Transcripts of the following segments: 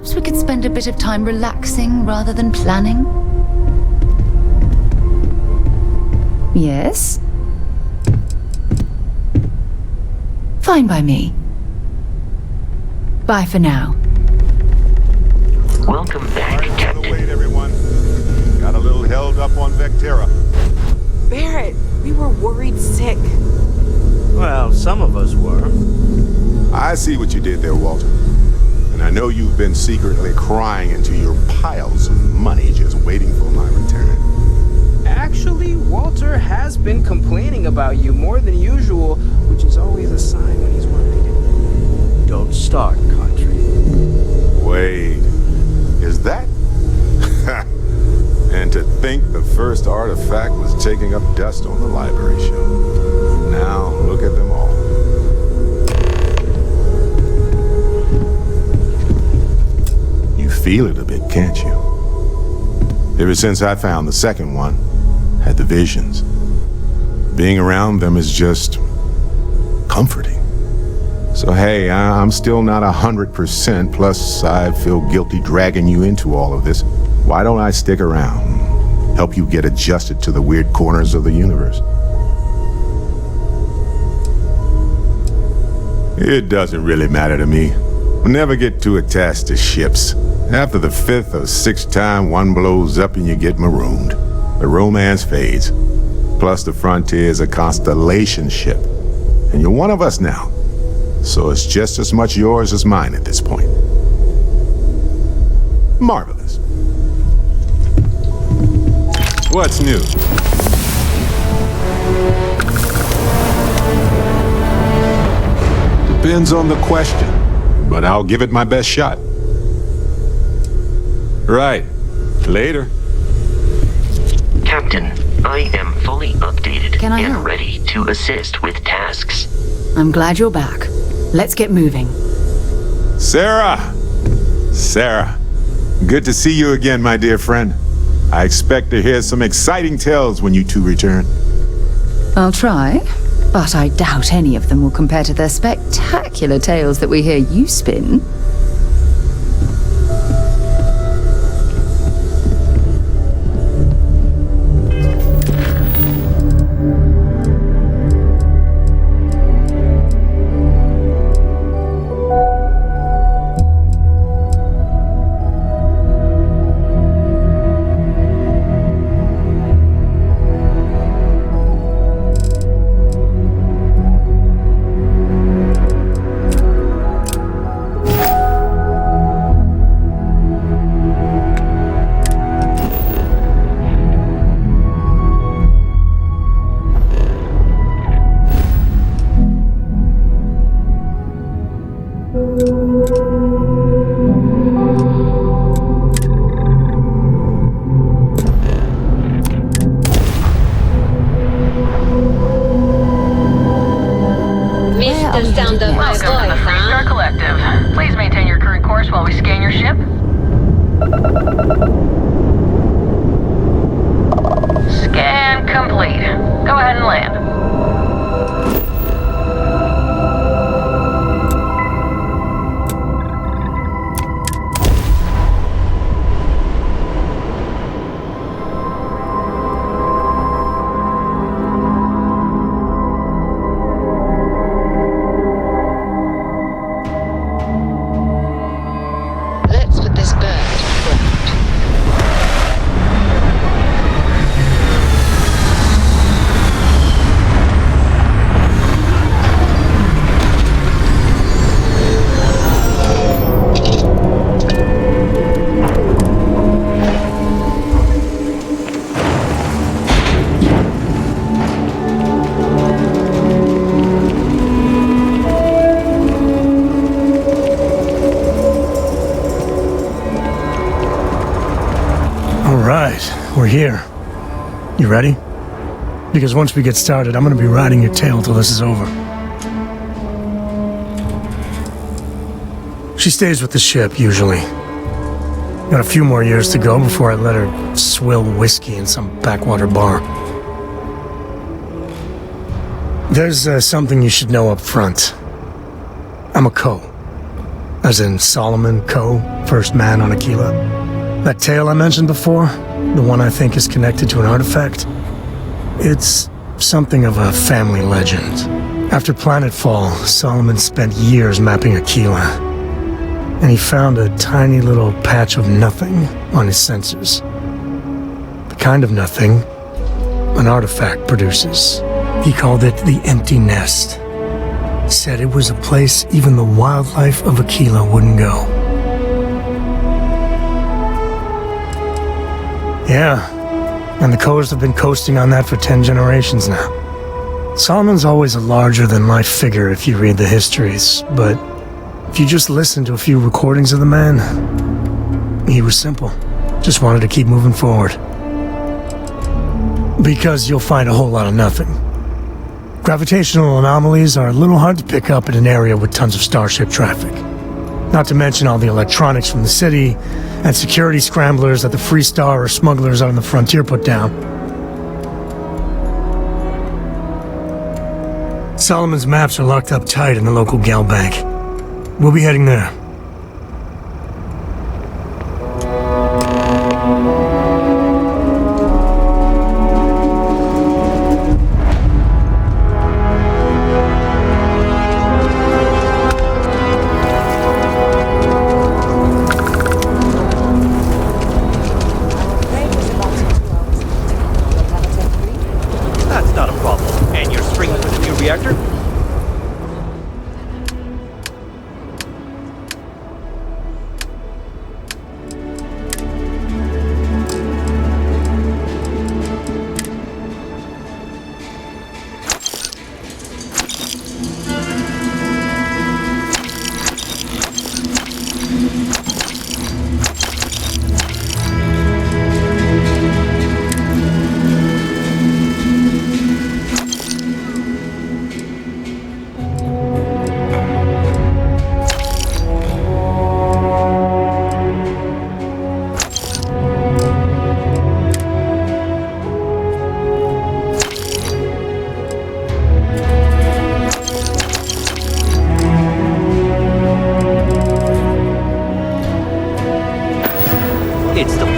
Perhaps we could spend a bit of time relaxing rather than planning? Yes? Fine by me. Bye for now. Welcome back, Captain. Wait, everyone. Got a little held up on Vectera. Barrett, we were worried sick. Well, some of us were. I see what you did there, Walter. And I know you've been secretly crying into your piles of money just waiting for my return. Actually, Walter has been complaining about you more than usual, which is always a sign when he's worried. Don't start, Country. Wait, is that? And to think the first artifact was taking up dust on the library shelf. Now, look at them all. You feel it a bit, can't you? Ever since I found the second one, had the visions. Being around them is just comforting. So hey, I'm still not 100%, plus I feel guilty dragging you into all of this. Why don't I stick around and help you get adjusted to the weird corners of the universe? It doesn't really matter to me. I'll never get too attached to ships. After the 5th or 6th time one blows up and you get marooned, the romance fades. Plus the Frontier's a constellation ship, and you're one of us now. So it's just as much yours as mine at this point. Marvelous. What's new? Depends on the question, but I'll give it my best shot. Right. Later. Captain, I am fully updated Can I and help? ready to assist with tasks. I'm glad you're back. Let's get moving. Sarah! Sarah, good to see you again, my dear friend. I expect to hear some exciting tales when you two return. I'll try, but I doubt any of them will compare to the spectacular tales that we hear you spin. Mr. Sound of my voice, Welcome to the Free Star huh? Collective. Please maintain your current course while we scan your ship. Scan complete. Go ahead and land. Let's put this bird to flight. All right, we're here. You ready? Because once we get started, I'm gonna be riding your tail till this is over. She stays with the ship, usually. Got a few more years to go before I let her swill whiskey in some backwater bar. There's something you should know up front. I'm a co. As in Solomon Coe, first man on Aquila. That tale I mentioned before, the one I think is connected to an artifact, it's something of a family legend. After planetfall, Solomon spent years mapping Aquila, and he found a tiny little patch of nothing on his sensors. The kind of nothing an artifact produces. He called it the Empty Nest. Said it was a place even the wildlife of Aquila wouldn't go. Yeah, and the Coes have been coasting on that for 10 generations now. Solomon's always a larger-than-life figure if you read the histories, but if you just listen to a few recordings of the man, he was simple. Just wanted to keep moving forward. Because you'll find a whole lot of nothing. Gravitational anomalies are a little hard to pick up in an area with tons of starship traffic. Not to mention all the electronics from the city, and security scramblers that the Free Star or smugglers on the frontier put down. Solomon's maps are locked up tight in the local gal bank. We'll be heading there. That's not a problem. And you're springing for the new reactor? It's the...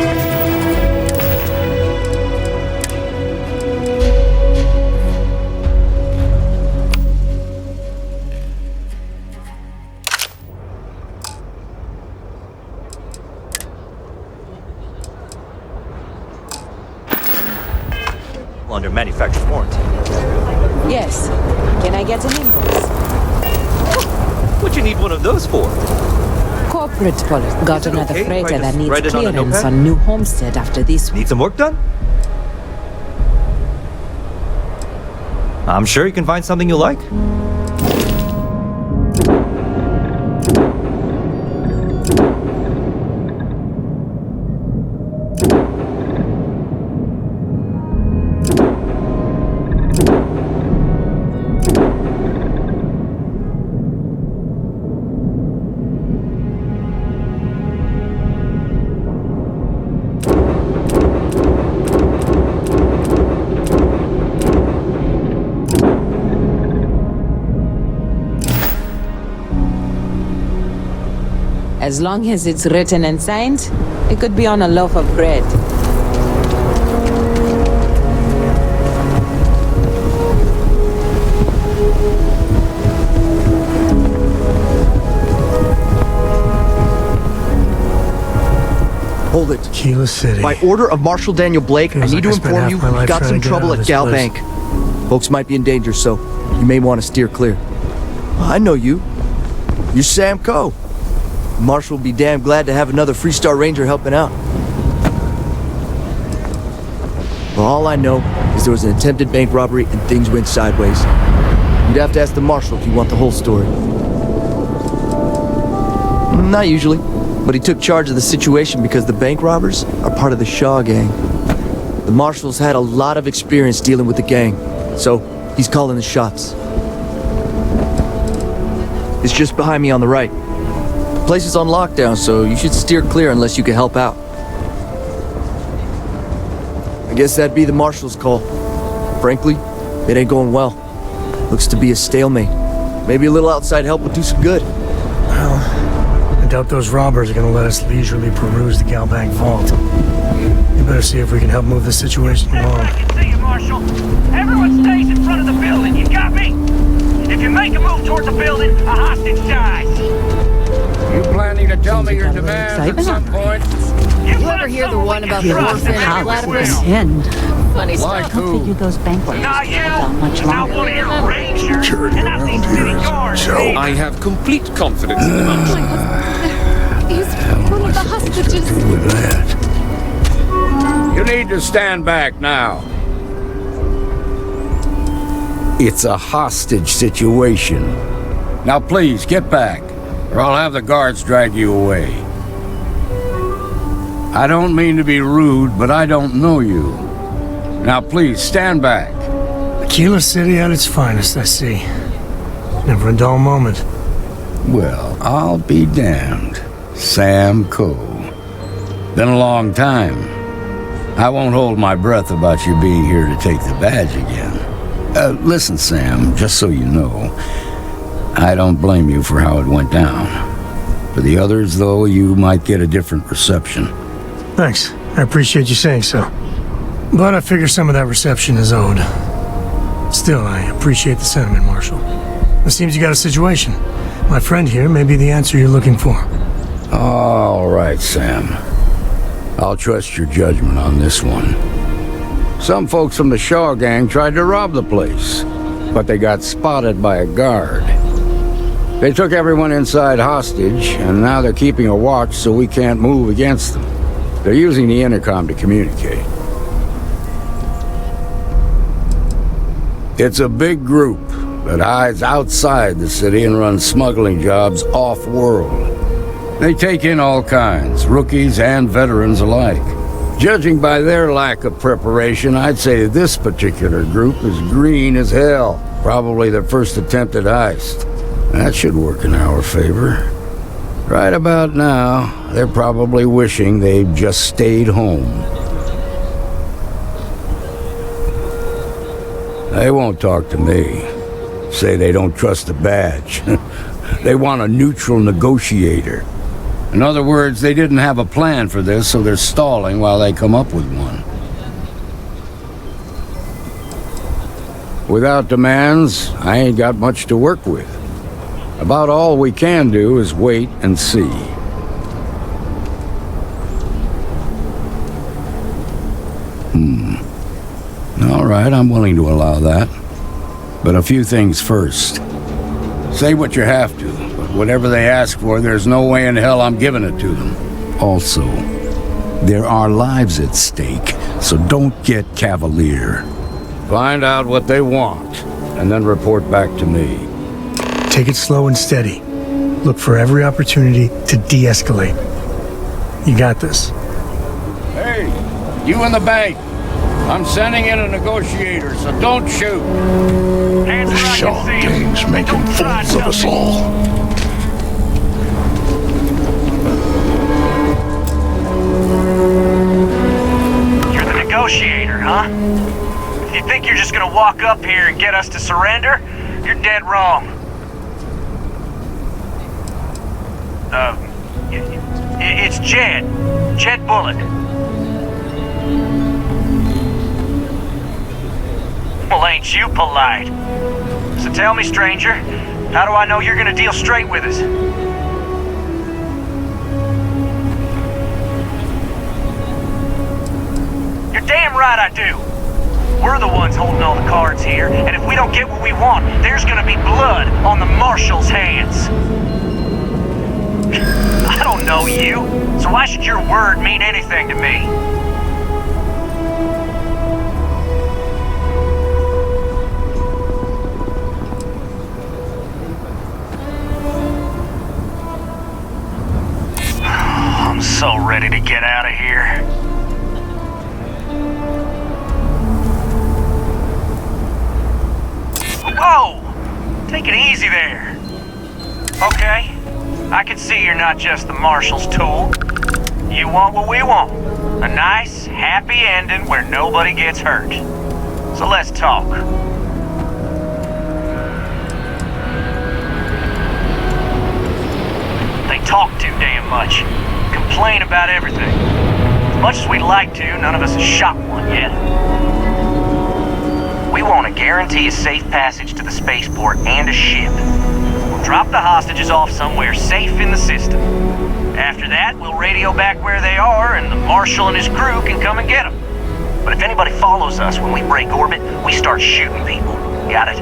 under manufacturer's warranty. Yes. Can I get an invoice? What you need one of those for? Corporate policy. Got Is it another okay if I freighter just that needs write it on a clearance notepad? on New Homestead after this one. Need some work done? I'm sure you can find something you like. As long as it's written and signed, it could be on a loaf of bread. Hold it. Aquila City. By order of Marshal Daniel Blake, I Feels need to like I spent inform you half my we've life got trying some to get trouble out of at this Gal place. Bank. Folks might be in danger, so you may want to steer clear. I know you. You're Sam Coe. Marshal will be damn glad to have another Free Star Ranger helping out. Well, all I know is there was an attempted bank robbery and things went sideways. You'd have to ask the Marshal if you want the whole story. Not usually, but he took charge of the situation because the bank robbers are part of the Shaw gang. The Marshal's had a lot of experience dealing with the gang, so he's calling the shots. It's just behind me on the right. The place is on lockdown, so you should steer clear unless you can help out. I guess that'd be the Marshal's call. Frankly, it ain't going well. Looks to be a stalemate. Maybe a little outside help would do some good. Well, I doubt those robbers are gonna let us leisurely peruse the Galbank vault. You better see if we can help move this situation along. I can see you, Marshal. Everyone stays in front of the building, you got me? If you make a move toward the building, a hostage dies. You planning to tell me your demands at some point? You ever hear the one about the orphan and platypus? Funny Like stuff. who? Those bank robbers Not you. hold much Not longer. one of your rangers. Security And not around these here city is guards. a joke. I have complete confidence in the Marshal. He's one of the hostages. With that. You need to stand back now. It's a hostage situation. Now please, get back, or I'll have the guards drag you away. I don't mean to be rude, but I don't know you. Now please, stand back. Aquila City at its finest, I see. Never a dull moment. Well, I'll be damned. Sam Coe. Been a long time. I won't hold my breath about you being here to take the badge again. Listen, Sam, just so you know, I don't blame you for how it went down. For the others, though, you might get a different reception. Thanks. I appreciate you saying so. But I figure some of that reception is owed. Still, I appreciate the sentiment, Marshal. It seems you got a situation. My friend here may be the answer you're looking for. All right, Sam. I'll trust your judgment on this one. Some folks from the Shaw gang tried to rob the place, but they got spotted by a guard. They took everyone inside hostage, and now they're keeping a watch so we can't move against them. They're using the intercom to communicate. It's a big group that hides outside the city and runs smuggling jobs off-world. They take in all kinds, rookies and veterans alike. Judging by their lack of preparation, I'd say this particular group is green as hell. Probably their first attempt at heist. That should work in our favor. Right about now, they're probably wishing they'd just stayed home. They won't talk to me. Say they don't trust the badge. They want a neutral negotiator. In other words, they didn't have a plan for this, so they're stalling while they come up with one. Without demands, I ain't got much to work with. About all we can do is wait and see. All right, I'm willing to allow that. But a few things first. Say what you have to, but whatever they ask for, there's no way in hell I'm giving it to them. Also, there are lives at stake, so don't get cavalier. Find out what they want, and then report back to me. Take it slow and steady. Look for every opportunity to de-escalate. You got this. Hey, you in the bank. I'm sending in a negotiator, so don't shoot. The Shaw gang's making fools of us all. You're the negotiator, huh? If you think you're just gonna walk up here and get us to surrender, you're dead wrong. It's Jed. Jed Bullock. Well, ain't you polite? So tell me, stranger, how do I know you're gonna deal straight with us? You're damn right I do. We're the ones holding all the cards here, and if we don't get what we want, there's gonna be blood on the Marshal's hands. I don't know you, so why should your word mean anything to me? I'm so ready to get out of here. Whoa! Take it easy there. Okay, I can see you're not just the Marshal's tool. You want what we want. A nice, happy ending where nobody gets hurt. So let's talk. They talk too much. Complain about everything. As much as we'd like to, none of us has shot one yet. We want to guarantee a safe passage to the spaceport and a ship. We'll drop the hostages off somewhere safe in the system. After that, we'll radio back where they are, and the Marshal and his crew can come and get them. But if anybody follows us when we break orbit, we start shooting people. Got it?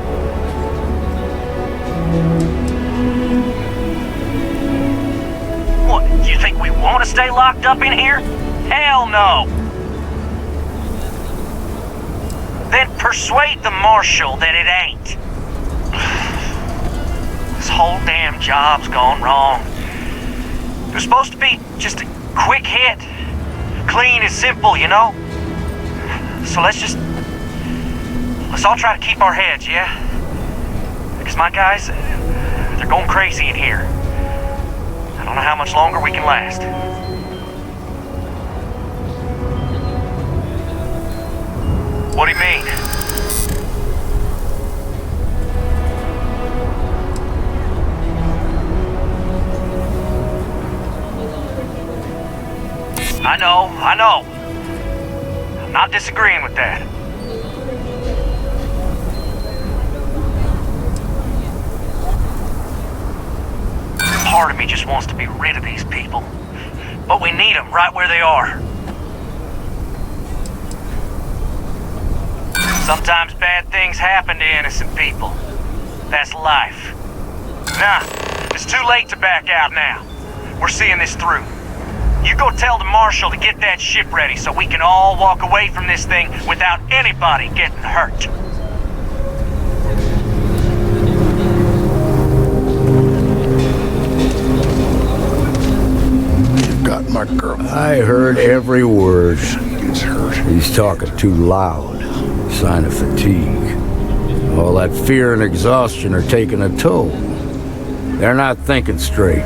What, you think we want to stay locked up in here? Hell no! Then persuade the Marshal that it ain't. This whole damn job's gone wrong. It was supposed to be just a quick hit. Clean and simple, you know? So let's all try to keep our heads, yeah? Because my guys, they're going crazy in here. I don't know how much longer we can last. What do you mean? I know. I'm not disagreeing with that. Part of me just wants to be rid of these people. But we need them right where they are. Sometimes bad things happen to innocent people. That's life. Nah, it's too late to back out now. We're seeing this through. You go tell the Marshal to get that ship ready so we can all walk away from this thing without anybody getting hurt. You've got my girl. I heard every word. He's hurt. He's talking too loud. Sign of fatigue. All that fear and exhaustion are taking a toll. They're not thinking straight.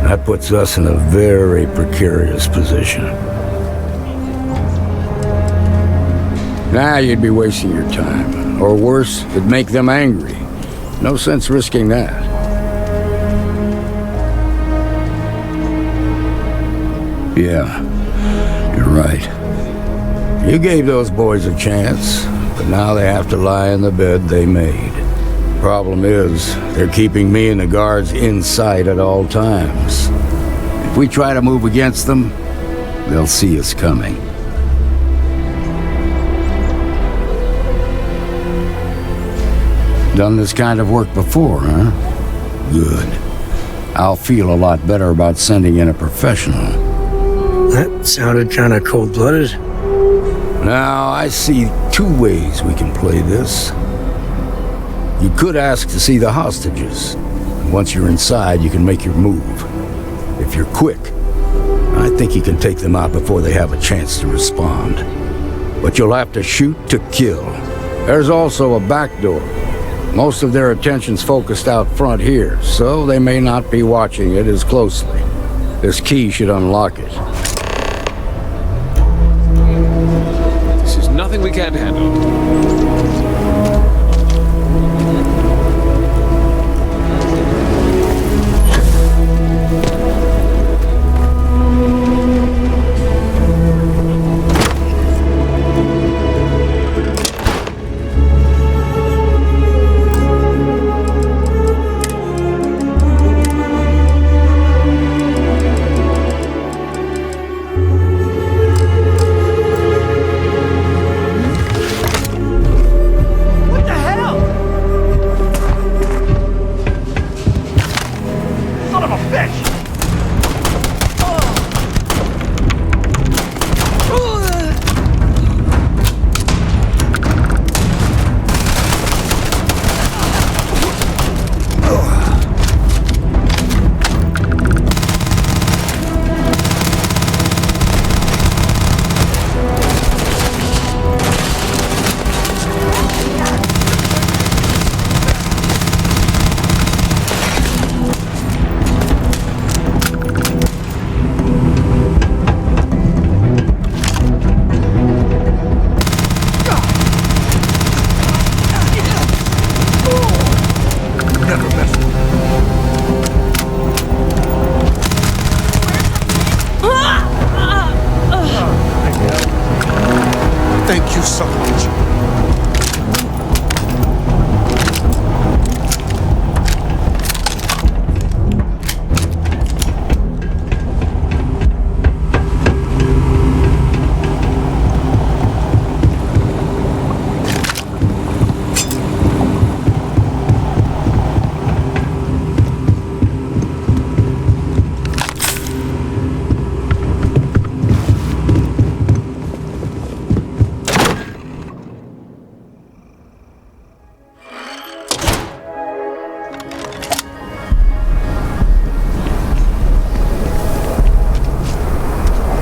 That puts us in a very precarious position. Nah, you'd be wasting your time. Or worse, it'd make them angry. No sense risking that. Yeah, you're right. You gave those boys a chance, but now they have to lie in the bed they made. Problem is, they're keeping me and the guards in sight at all times. If we try to move against them, they'll see us coming. Done this kind of work before, huh? Good. I'll feel a lot better about sending in a professional. That sounded kind of cold-blooded. Now, I see two ways we can play this. You could ask to see the hostages. Once you're inside, you can make your move. If you're quick, I think you can take them out before they have a chance to respond. But you'll have to shoot to kill. There's also a back door. Most of their attention's focused out front here, so they may not be watching it as closely. This key should unlock it. This is nothing we can't handle. you so much.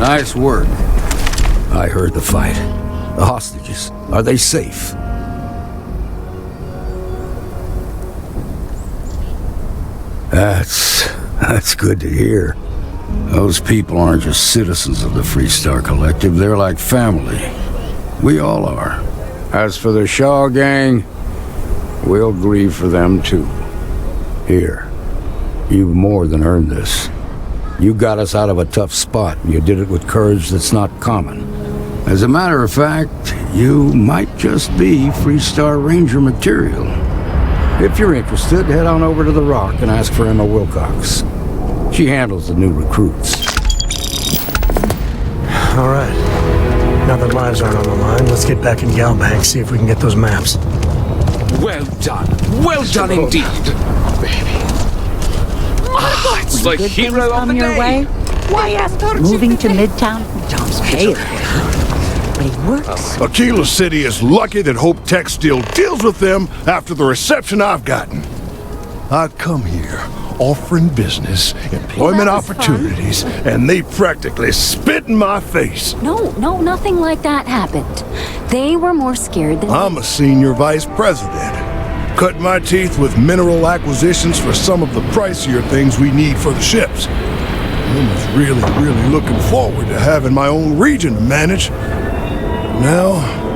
Nice work. I heard the fight. The hostages, are they safe? That's good to hear. Those people aren't just citizens of the Freestar Collective, they're like family. We all are. As for the Shaw gang, we'll grieve for them too. Here, you've more than earned this. You got us out of a tough spot, and you did it with courage that's not common. As a matter of fact, you might just be Freestar Ranger material. If you're interested, head on over to the Rock and ask for Emma Wilcox. She handles the new recruits. All right. Now that lives aren't on the line, let's get back in Galbank, see if we can get those maps. Well done. Well done indeed. Baby. Ah, it's the hero of the day. Why ask moving to Midtown? Tom's pay but he works. Aquila City is lucky that Hope Tech still deals with them after the reception I've gotten. I come here offering business, employment opportunities, and they practically spit in my face. No, nothing like that happened. They were more scared than... I'm a senior vice president. Cut my teeth with mineral acquisitions for some of the pricier things we need for the ships. I was really looking forward to having my own region to manage. Now...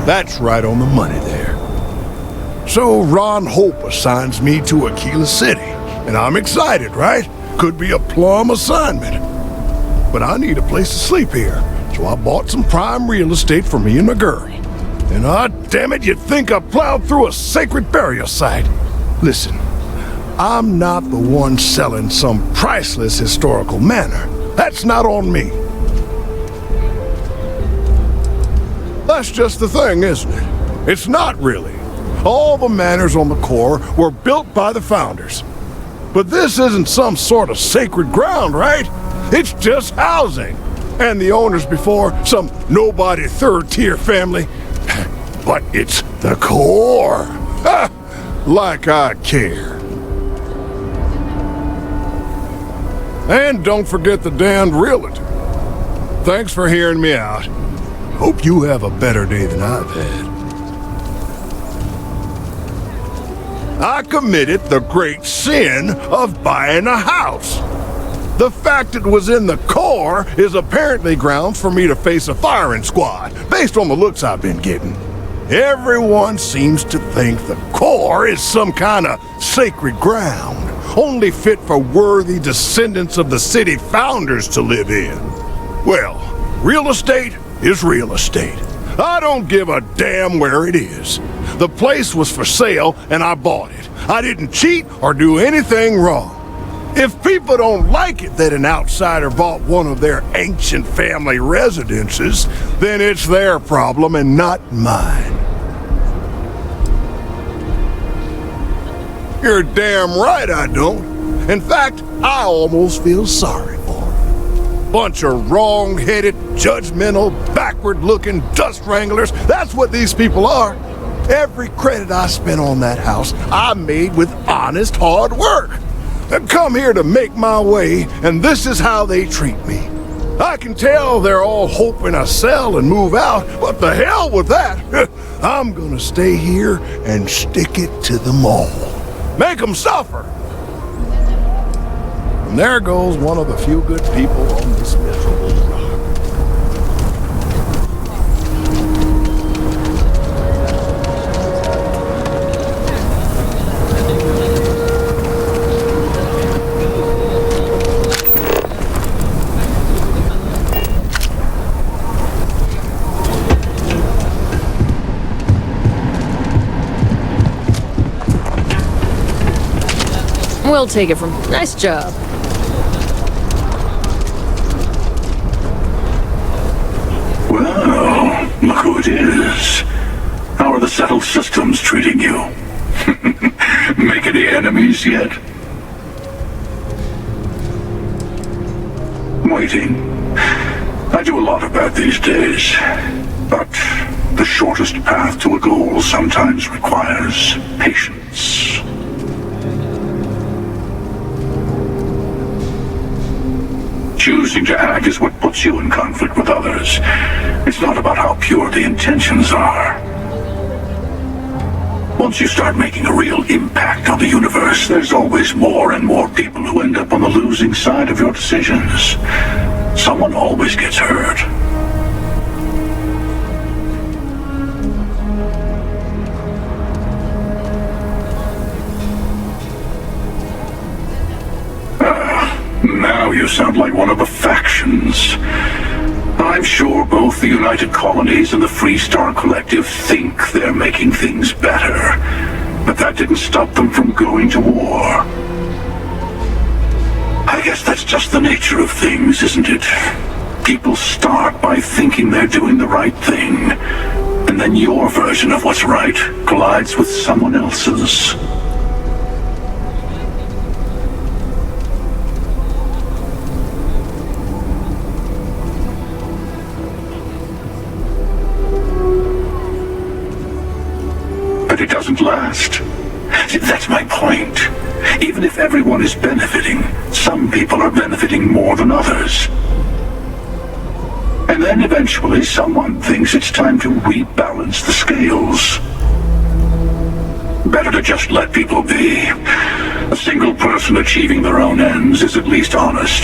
That's right on the money there. So Ron Hope assigns me to Aquila City, and I'm excited, right? Could be a plum assignment. But I need a place to sleep here, so I bought some prime real estate for me and my girl. And damn it, you'd think I plowed through a sacred burial site. Listen, I'm not the one selling some priceless historical manor. That's not on me. That's just the thing, isn't it? It's not really. All the manors on the core were built by the founders. But this isn't some sort of sacred ground, right? It's just housing. And the owners before, some nobody third-tier family. But it's the core. Like I care. And don't forget the damned realtor. Thanks for hearing me out. Hope you have a better day than I've had. I committed the great sin of buying a house. The fact it was in the core is apparently grounds for me to face a firing squad, based on the looks I've been getting. Everyone seems to think the core is some kind of sacred ground, only fit for worthy descendants of the city founders to live in. Well, real estate is real estate. I don't give a damn where it is. The place was for sale and I bought it. I didn't cheat or do anything wrong. If people don't like it that an outsider bought one of their ancient family residences, then it's their problem and not mine. You're damn right I don't. In fact, I almost feel sorry for them. Bunch of wrong-headed, judgmental, backward-looking dust wranglers. That's what these people are. Every credit I spent on that house, I made with honest, hard work. I come here to make my way, and this is how they treat me. I can tell they're all hoping I sell and move out, but the hell with that. I'm gonna stay here and stick it to them all. Make them suffer. And there goes one of the few good people on this miserable rock. We'll take it from... Nice job. Well, look who it is. How are the settled systems treating you? Make any enemies yet? Waiting. I do a lot of that these days. But the shortest path to a goal sometimes requires patience. Choosing to act is what puts you in conflict with others. It's not about how pure the intentions are. Once you start making a real impact on the universe, there's always more and more people who end up on the losing side of your decisions. Someone always gets hurt. Now you sound like one of the factions. I'm sure both the United Colonies and the Free Star Collective think they're making things better, but that didn't stop them from going to war. I guess that's just the nature of things, isn't it? People start by thinking they're doing the right thing, and then your version of what's right collides with someone else's. But it doesn't last. That's my point. Even if everyone is benefiting, some people are benefiting more than others. And then eventually someone thinks it's time to rebalance the scales. Better to just let people be. A single person achieving their own ends is at least honest.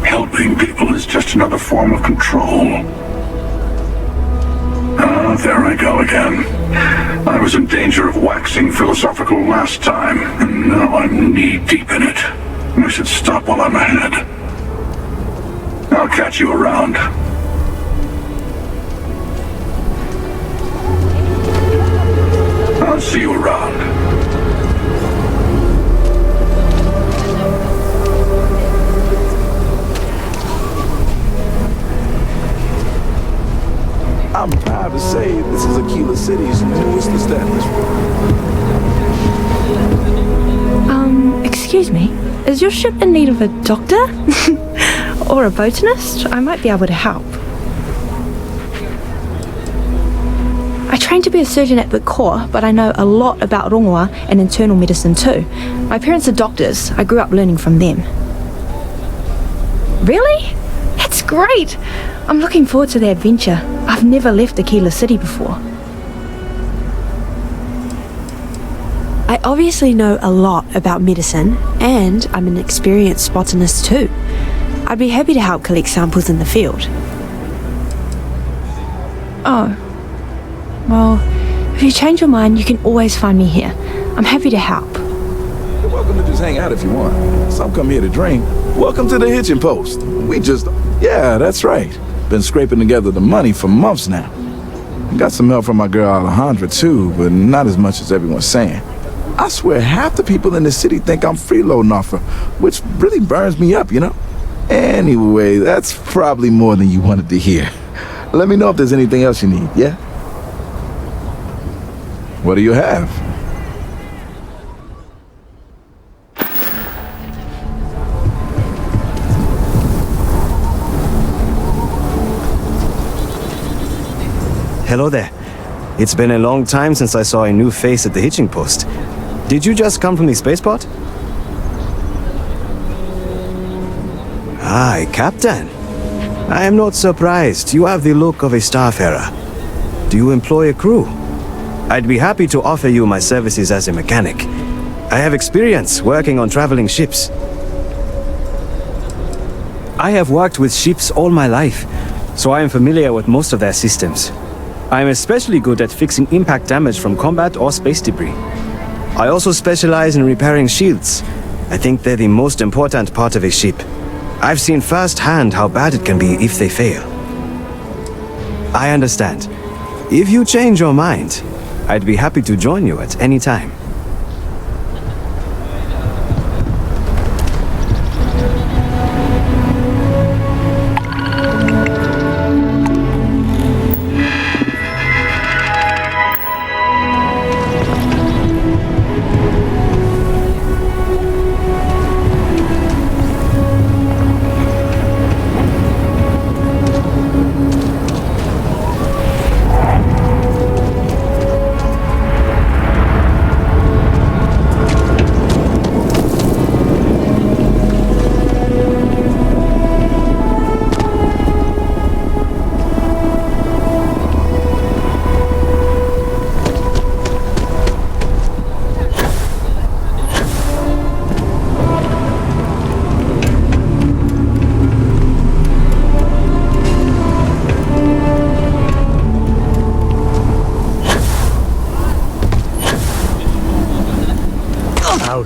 Helping people is just another form of control. There I go again. I was in danger of waxing philosophical last time, and now I'm knee-deep in it. I should stop while I'm ahead. I'll catch you around. I'll see you around. I'm proud to say this is Aquila City's newest establishment. Excuse me, is your ship in need of a doctor? Or a botanist? I might be able to help. I trained to be a surgeon at the Corps, but I know a lot about rongoa and internal medicine too. My parents are doctors. I grew up learning from them. Really? That's great! I'm looking forward to the adventure. I've never left Aquila City before. I obviously know a lot about medicine, and I'm an experienced botanist too. I'd be happy to help collect samples in the field. Oh. Well, if you change your mind, you can always find me here. I'm happy to help. You're welcome to just hang out if you want. Some come here to drink. Welcome to the hitching post. We just... Yeah, that's right. Been scraping together the money for months now. Got some help from my girl Alejandra too, but not as much as everyone's saying. I swear half the people in the city think I'm freeloading off her, which really burns me up, you know? Anyway, that's probably more than you wanted to hear. Let me know if there's anything else you need, yeah? What do you have? Hello there. It's been a long time since I saw a new face at the hitching post. Did you just come from the spaceport? Aye, Captain. I am not surprised. You have the look of a starfarer. Do you employ a crew? I'd be happy to offer you my services as a mechanic. I have experience working on traveling ships. I have worked with ships all my life, so I am familiar with most of their systems. I am especially good at fixing impact damage from combat or space debris. I also specialize in repairing shields. I think they're the most important part of a ship. I've seen firsthand how bad it can be if they fail. I understand. If you change your mind, I'd be happy to join you at any time.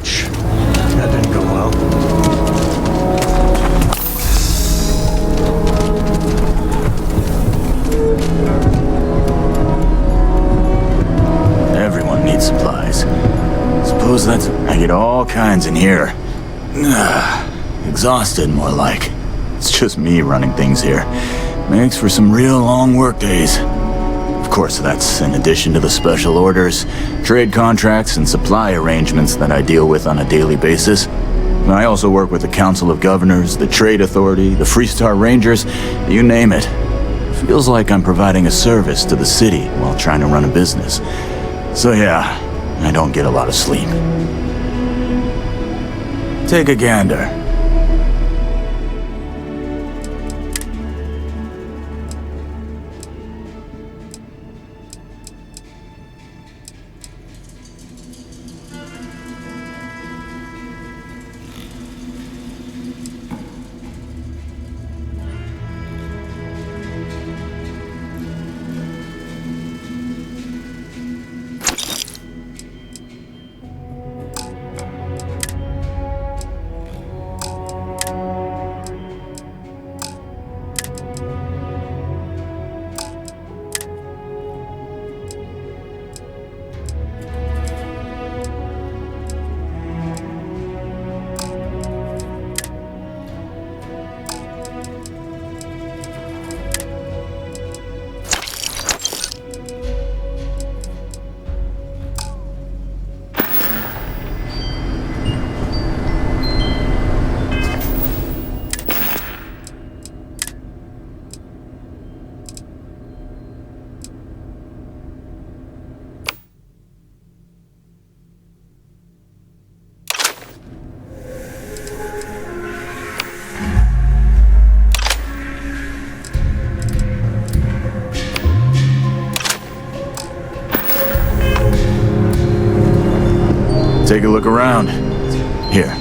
Ouch. That didn't go well. Everyone needs supplies. Suppose that's... I get all kinds in here. Exhausted, more like. It's just me running things here. Makes for some real long work days. Of course, that's in addition to the special orders, trade contracts, and supply arrangements that I deal with on a daily basis. I also work with the Council of Governors, the Trade Authority, the Freestar Rangers, you name it. Feels like I'm providing a service to the city while trying to run a business. So yeah, I don't get a lot of sleep. Take a gander. Take a look around. Here,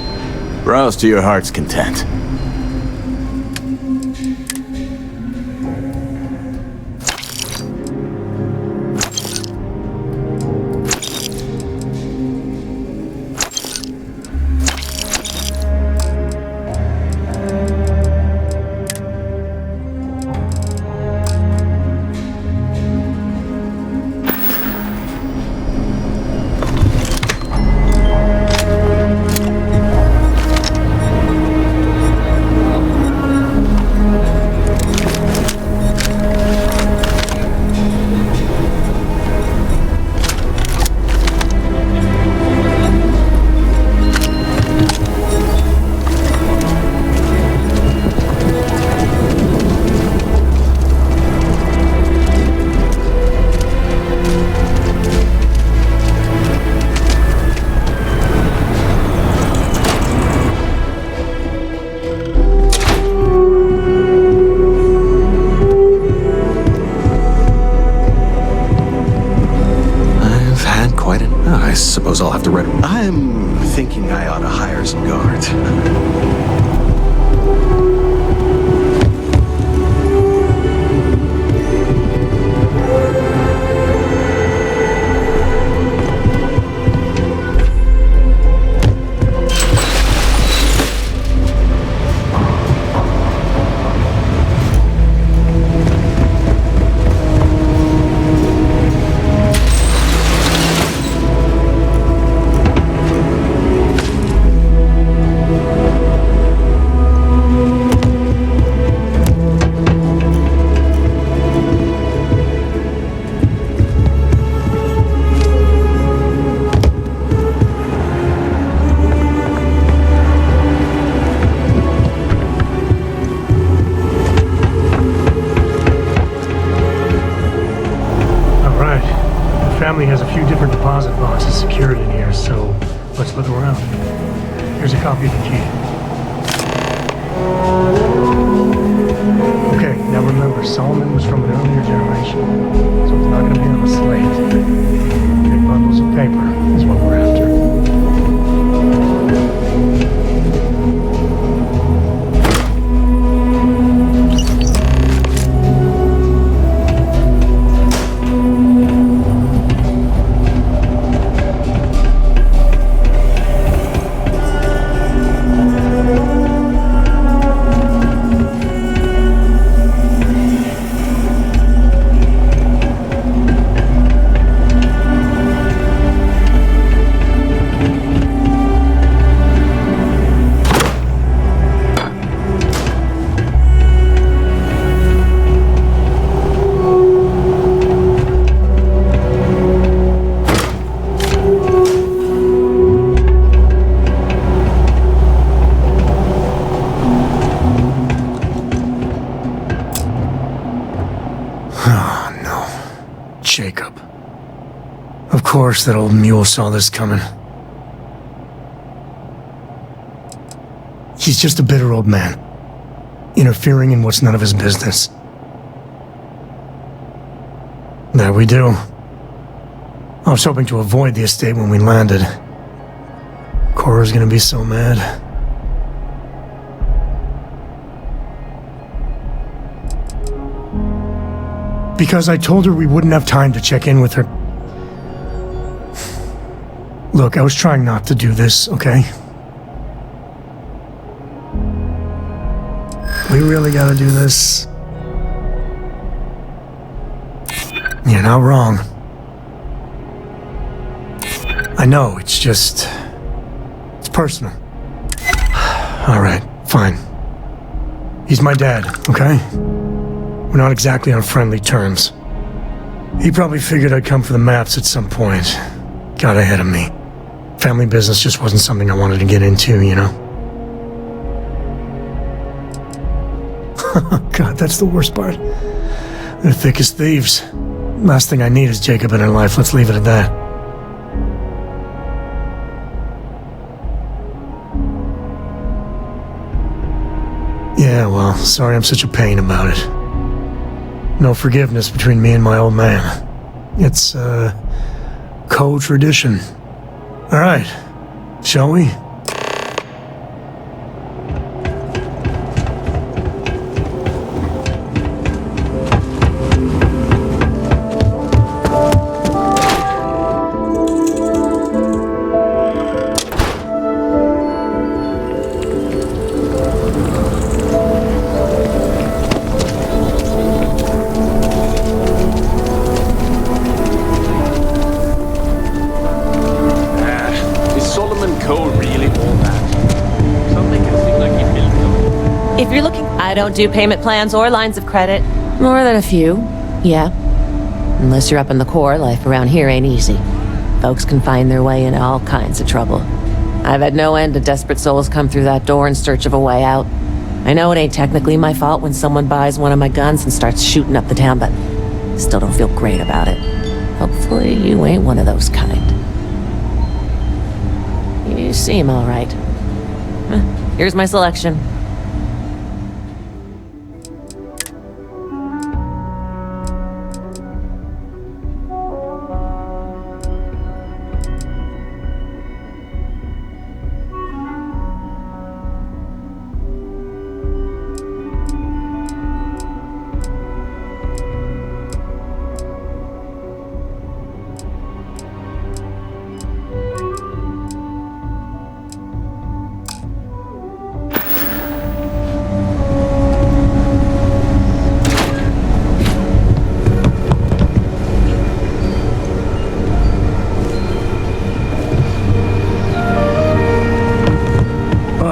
browse to your heart's content. I suppose I'll have to rent. I'm thinking I ought to hire some guards. Has a few different deposit boxes secured in here, so let's look around. Here's a copy of the key. Okay, now remember, Solomon was from an earlier generation, so it's not going to be on a slate. Big bundles of paper is what we're after. course that old mule saw this coming. He's just a bitter old man, interfering in what's none of his business. There we do. I was hoping to avoid the estate when we landed. Cora's gonna be so mad. Because I told her we wouldn't have time to check in with her. Look, I was trying not to do this, okay? We really gotta do this. You're not wrong. I know, it's just... it's personal. Alright, fine. He's my dad, okay? We're not exactly on friendly terms. He probably figured I'd come for the maps at some point. Got ahead of me. Family business just wasn't something I wanted to get into, you know? God, that's the worst part. They're thick as thieves. Last thing I need is Jacob in her life. Let's leave it at that. Yeah, well, sorry I'm such a pain about it. No forgiveness between me and my old man. It's, co-tradition. Alright, shall we? I don't do payment plans or lines of credit. More than a few, yeah. Unless you're up in the core, life around here ain't easy. Folks can find their way into all kinds of trouble. I've had no end of desperate souls come through that door in search of a way out. I know it ain't technically my fault when someone buys one of my guns and starts shooting up the town, but still don't feel great about it. Hopefully you ain't one of those kind. You seem all right. Here's my selection.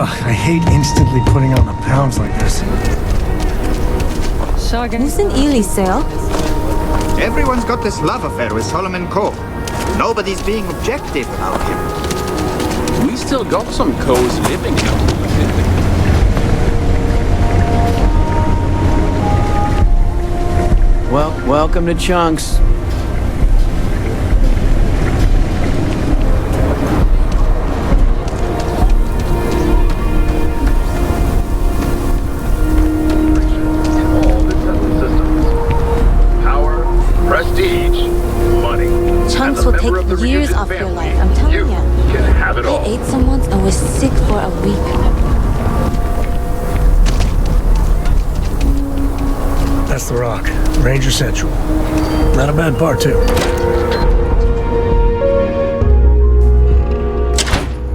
I hate instantly putting on the pounds like this. Musen Ely, sir. Everyone's got this love affair with Solomon Coe. Nobody's being objective about him. We still got some Coes living here. Well, welcome to Chunks. Chunks will take years off your life, I'm telling you. I ate someone and was sick for a week. That's the Rock. Ranger Central. Not a bad part, too.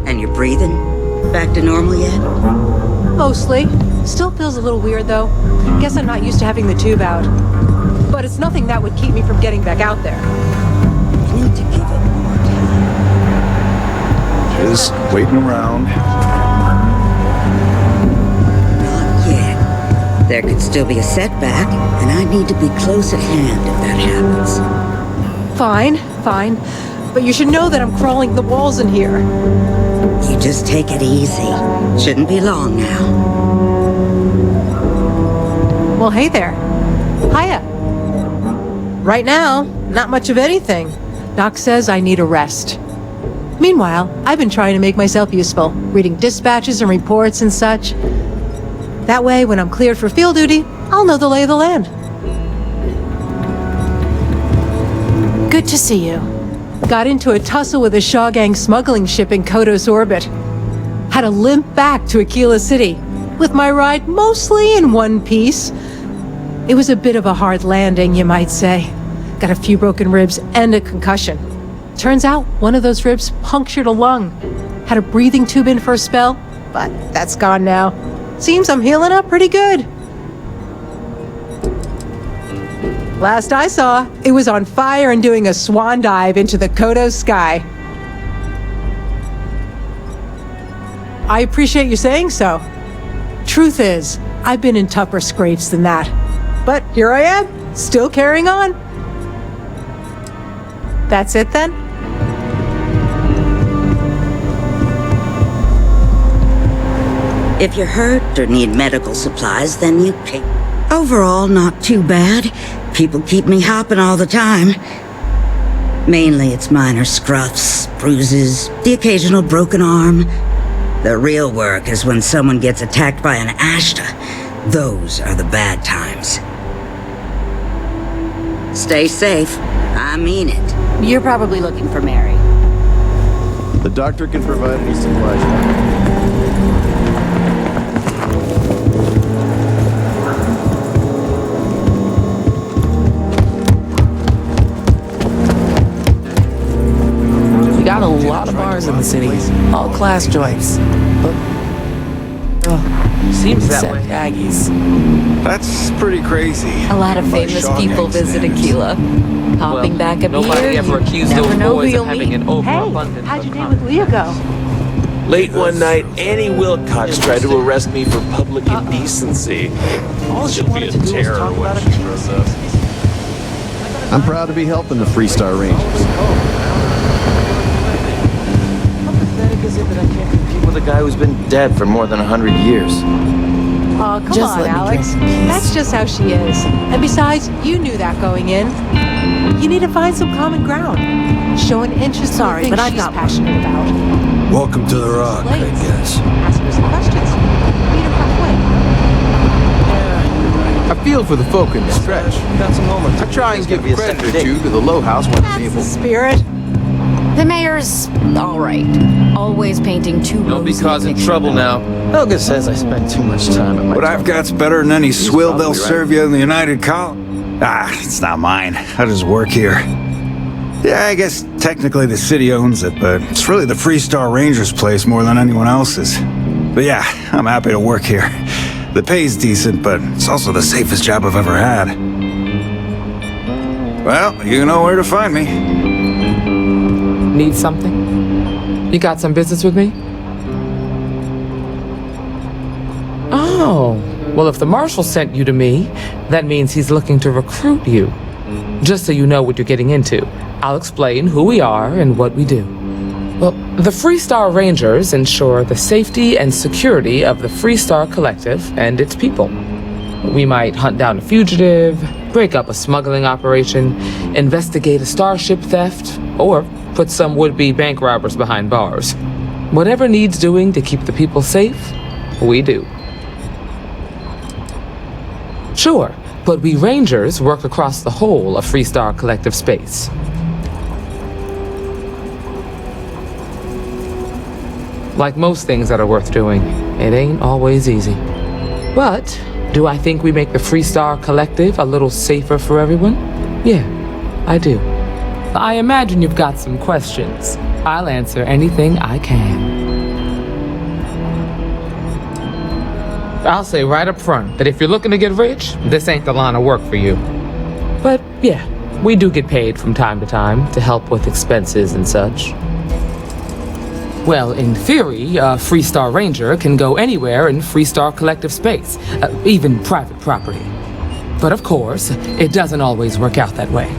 And you're breathing? Back to normal yet? Mostly. Still feels a little weird, though. Guess I'm not used to having the tube out. But it's nothing that would keep me from getting back out there. You need to give it more time. Just waiting around. Not yet. There could still be a setback, and I need to be close at hand if that happens. Fine, fine. But you should know that I'm crawling the walls in here. You just take it easy. Shouldn't be long now. Well, hey there. Hiya. Right now, not much of anything. Doc says I need a rest. Meanwhile, I've been trying to make myself useful, reading dispatches and reports and such. That way, when I'm cleared for field duty, I'll know the lay of the land. Good to see you. Got into a tussle with a Shaw Gang smuggling ship in Kodos orbit. Had to limp back to Aquila City, with my ride mostly in one piece. It was a bit of a hard landing, you might say. Got a few broken ribs and a concussion. Turns out one of those ribs punctured a lung. Had a breathing tube in for a spell, but that's gone now. Seems I'm healing up pretty good. Last I saw, it was on fire and doing a swan dive into the Kodos sky. I appreciate you saying so. Truth is, I've been in tougher scrapes than that. But here I am, still carrying on. That's it then? If you're hurt or need medical supplies, then you pick. Overall, not too bad. People keep me hopping all the time. Mainly it's minor scruffs, bruises, the occasional broken arm. The real work is when someone gets attacked by an Ashta. Those are the bad times. Stay safe. I mean it. You're probably looking for Mary. The doctor can provide any supplies. We got a lot of bars in the city, all class joints. But, seems that way. Aggies. That's pretty crazy. A lot of famous people visit Aquila. Hopping back a beer, nobody ever accused never those know boys who of you'll having meet. an overabundance. How'd your day with Leah go? Late one night, Annie Wilcox tried to arrest me for public indecency. All she She'll be a wanted to do was terror talk when about she grows up. I'm proud to be helping the Freestar Rangers. How pathetic is it that I can't compete with a guy who's been dead for more than 100 years? Oh, come Just on, let me Alex. drink in peace. That's just how she is. And besides, you knew that going in. You need to find some common ground. Show an interest in the things but I she's got one. passionate about. Welcome to the Rock, I guess. Ask her some questions. Meet her halfway. I feel for the folk in distress. Got some moments. I try and give Be a credit second or date. two to the Low House when That's the able. spirit. The mayor's all right. Always painting too Don't be rosy a causing picture. trouble now. Helga says I spend too much time at my What I've job. got's better than any swill they'll probably right. serve you in the United Colony. Ah, it's not mine. I just work here. Yeah, I guess technically the city owns it, but it's really the Freestar Rangers' place more than anyone else's. But yeah, I'm happy to work here. The pay's decent, but it's also the safest job I've ever had. Well, you know where to find me. Need something? You got some business with me? Oh, well, if the marshal sent you to me, that means he's looking to recruit you. Just so you know what you're getting into, I'll explain who we are and what we do. Well, the Freestar Rangers ensure the safety and security of the Freestar Collective and its people. We might hunt down a fugitive, break up a smuggling operation, investigate a starship theft, or put some would-be bank robbers behind bars. Whatever needs doing to keep the people safe, we do. Sure, but we Rangers work across the whole of Freestar Collective space. Like most things that are worth doing, it ain't always easy. But do I think we make the Freestar Collective a little safer for everyone? Yeah, I do. I imagine you've got some questions. I'll answer anything I can. I'll say right up front that if you're looking to get rich, this ain't the line of work for you. But yeah, we do get paid from time to time to help with expenses and such. Well, in theory, a Freestar Ranger can go anywhere in Freestar Collective space, even private property. But of course, it doesn't always work out that way.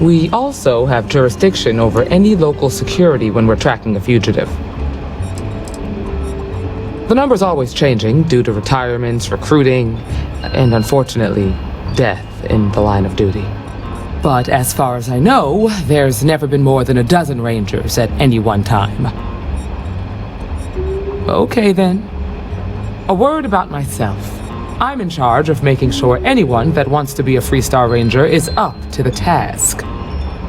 We also have jurisdiction over any local security when we're tracking a fugitive. The number's always changing due to retirements, recruiting, and unfortunately, death in the line of duty. But as far as I know, there's never been more than a dozen Rangers at any one time. Okay then. A word about myself. I'm in charge of making sure anyone that wants to be a Freestar Ranger is up to the task.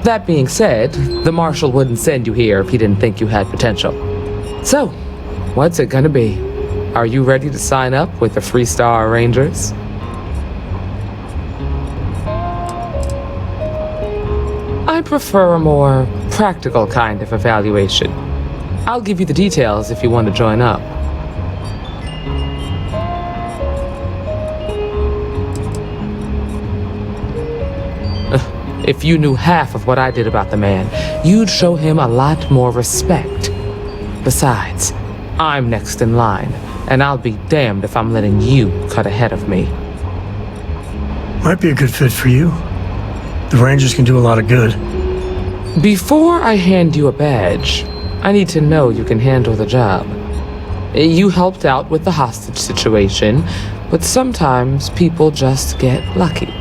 That being said, the Marshal wouldn't send you here if he didn't think you had potential. So, what's it gonna be? Are you ready to sign up with the Freestar Rangers? I prefer a more practical kind of evaluation. I'll give you the details if you want to join up. If you knew half of what I did about the man, you'd show him a lot more respect. Besides, I'm next in line, and I'll be damned if I'm letting you cut ahead of me. Might be a good fit for you. The Rangers can do a lot of good. Before I hand you a badge, I need to know you can handle the job. You helped out with the hostage situation, but sometimes people just get lucky.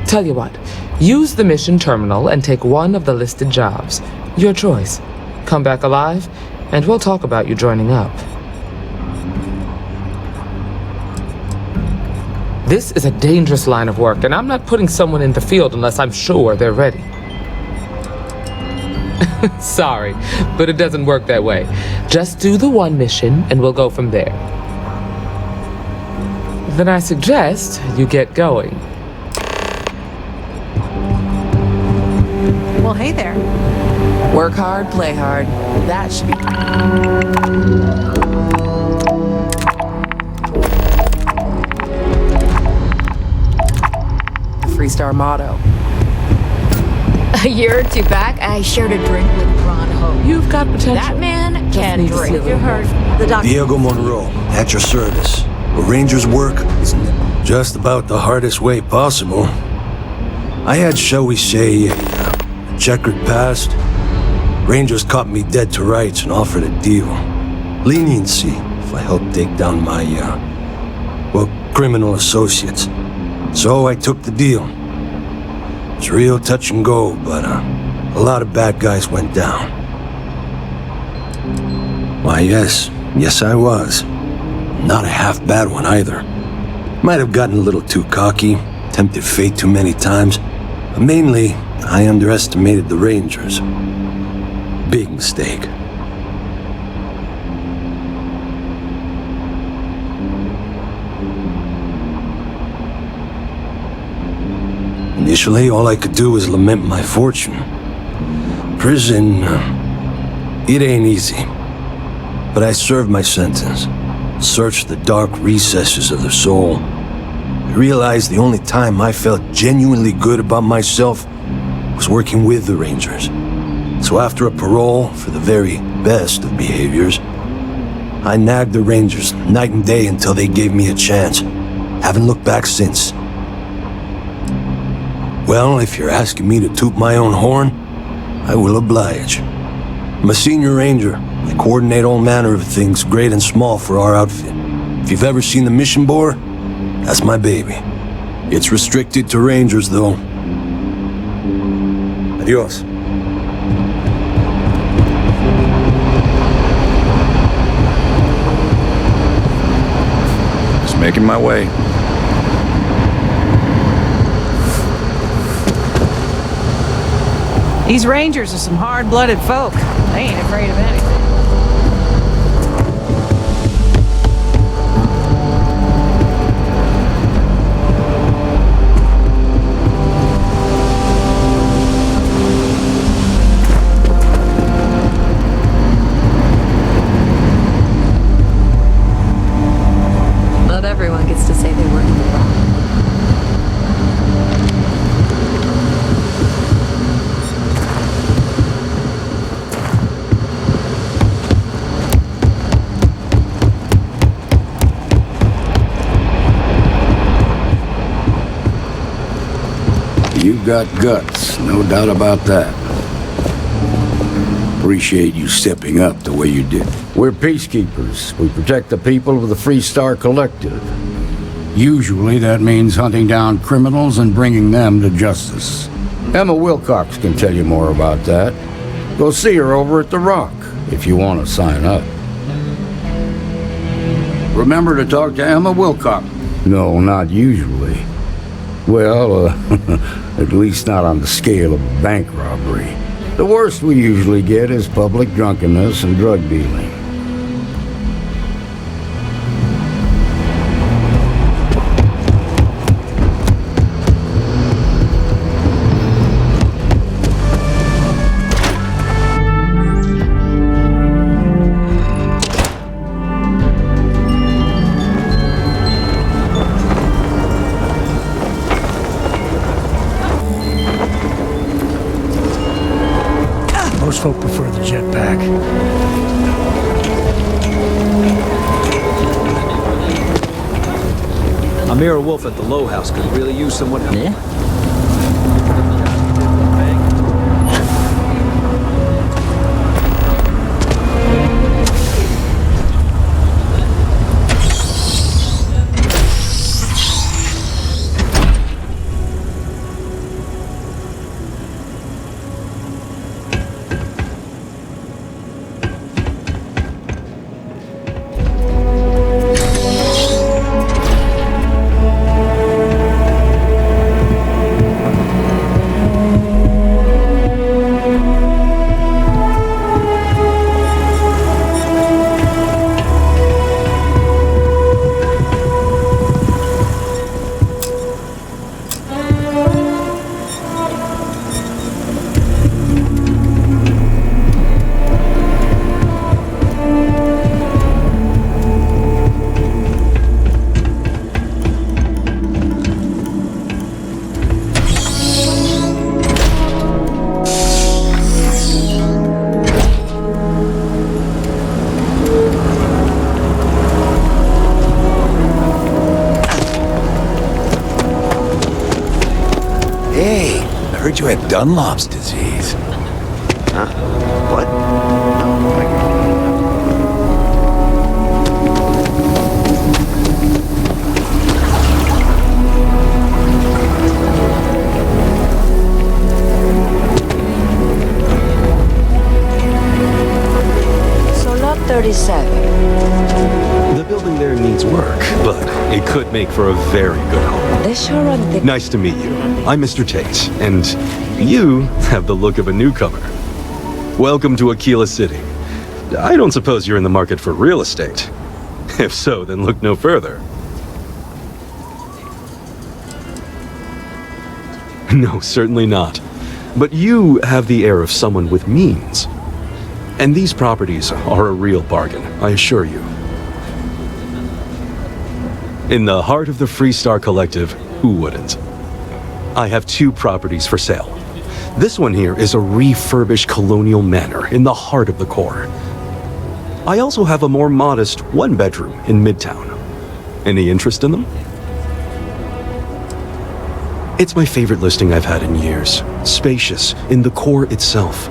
Tell you what, use the mission terminal and take one of the listed jobs. Your choice. Come back alive, and we'll talk about you joining up. This is a dangerous line of work, and I'm not putting someone in the field unless I'm sure they're ready. Sorry, but it doesn't work that way. Just do the one mission, and we'll go from there. Then I suggest you get going. Well, hey there. Work hard, play hard. That should be... the Freestar motto. A year or two back, I shared a drink with Ron Ho. You've got potential. That man Just can need to drink. see a You heard the doctor. Diego Monroe, at your service. Where Rangers work is just about the hardest way possible. I had, shall we say, a checkered past. Rangers caught me dead to rights and offered a deal. Leniency if I helped take down my, criminal associates. So I took the deal. It's real touch and go, but a lot of bad guys went down. Why, yes I was. Not a half bad one either. Might have gotten a little too cocky, tempted fate too many times, but mainly I underestimated the Rangers. Big mistake. Initially, all I could do was lament my fortune. Prison, it ain't easy. But I served my sentence, searched the dark recesses of the soul. I realized the only time I felt genuinely good about myself was working with the Rangers. So after a parole for the very best of behaviors, I nagged the Rangers night and day until they gave me a chance. Haven't looked back since. Well, if you're asking me to toot my own horn, I will oblige. I'm a senior ranger. I coordinate all manner of things, great and small, for our outfit. If you've ever seen the mission board, that's my baby. It's restricted to Rangers, though. Adios. Just making my way. These Rangers are some hard-blooded folk. They ain't afraid of anything. Not everyone gets to say they work in the wrong. You got guts, no doubt about that. Appreciate you stepping up the way you did. We're peacekeepers. We protect the people of the Freestar Collective. Usually that means hunting down criminals and bringing them to justice. Emma Wilcox can tell you more about that. Go see her over at the Rock if you want to sign up. Remember to talk to Emma Wilcox. No, not usually. Well, at least not on the scale of a bank robbery. The worst we usually get is public drunkenness and drug dealing. Most folk prefer the jetpack. Amira Wolf at the Low House could really use someone help. Yeah? Hey, I heard you had Dunlop's disease. Huh? What? So lot 37. The building there needs work, but it could make for a very good home. They sure are the... Nice to meet you. I'm Mr. Tate, and you have the look of a newcomer. Welcome to Aquila City. I don't suppose you're in the market for real estate. If so, then look no further. No, certainly not. But you have the air of someone with means. And these properties are a real bargain, I assure you. In the heart of the Freestar Collective, who wouldn't? I have 2 properties for sale. This one here is a refurbished colonial manor in the heart of the core. I also have a more modest 1-bedroom in Midtown. Any interest in them? It's my favorite listing I've had in years. Spacious in the core itself.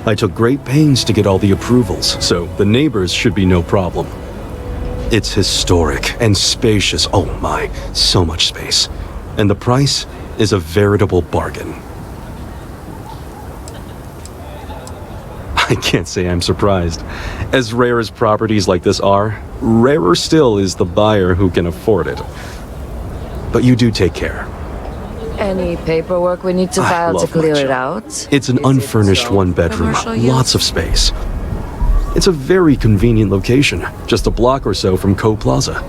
I took great pains to get all the approvals, so the neighbors should be no problem. It's historic and spacious. Oh my, so much space. And the price is a veritable bargain. I can't say I'm surprised. As rare as properties like this are, rarer still is the buyer who can afford it. But you do take care. Any paperwork we need to I file to love my clear it job. out? It's an unfurnished 1-bedroom, commercial use? lots of space. It's a very convenient location, just a block or so from Co Plaza.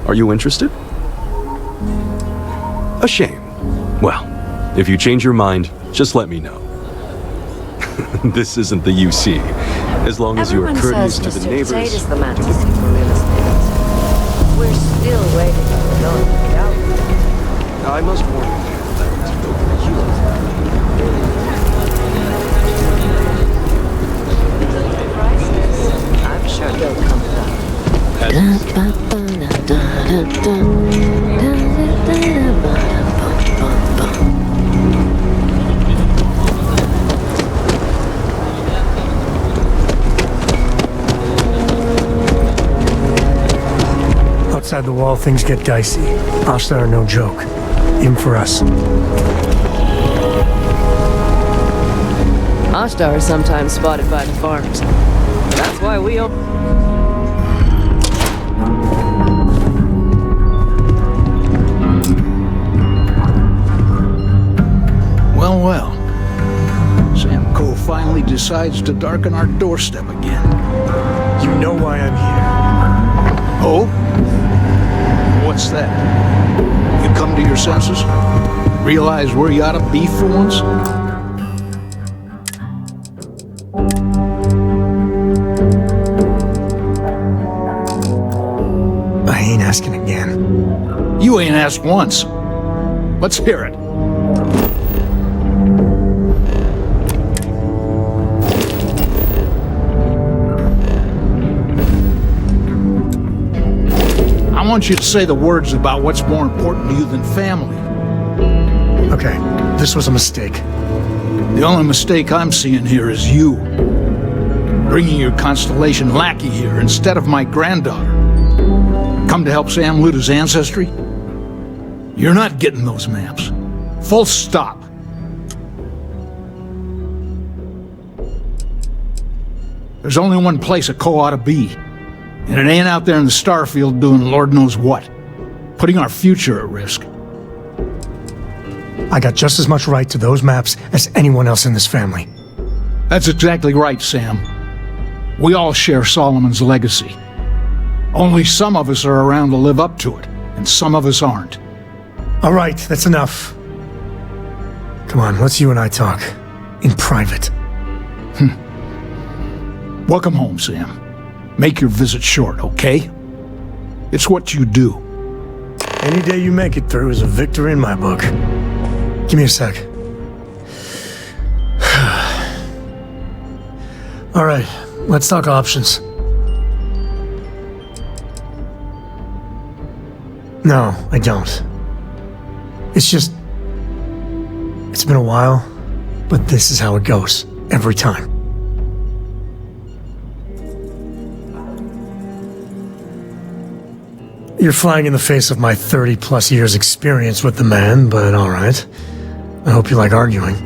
Are you interested? A shame. Well, if you change your mind, just let me know. This isn't the UC. As long as you are courteous to the neighbors. Tate is the man to see for real estate. We're still waiting for the loan to get out. I must warn you I'm sure they'll come Outside the wall, things get dicey. Hostile are no joke. Even for us. Hostile are sometimes spotted by the farms. That's why we all... Well, well. Sam Coe finally decides to darken our doorstep again. You know why I'm here. Oh? What's that? You come to your senses? Realize where you ought to be for once? I ain't asking again. You ain't asked once. Let's hear it. I want you to say the words about what's more important to you than family. Okay, this was a mistake. The only mistake I'm seeing here is you. Bringing your Constellation lackey here instead of my granddaughter. Come to help Sam loot his ancestry? You're not getting those maps. Full stop. There's only one place a Coe ought to be. And it ain't out there in the Starfield doing Lord knows what. Putting our future at risk. I got just as much right to those maps as anyone else in this family. That's exactly right, Sam. We all share Solomon's legacy. Only some of us are around to live up to it, and some of us aren't. All right, that's enough. Come on, let's you and I talk. In private. Welcome home, Sam. Make your visit short, okay? It's what you do. Any day you make it through is a victory in my book. Give me a sec. All right, let's talk options. No, I don't. It's just... It's been a while, but this is how it goes. Every time. You're flying in the face of my 30-plus years experience with the man, but all right. I hope you like arguing.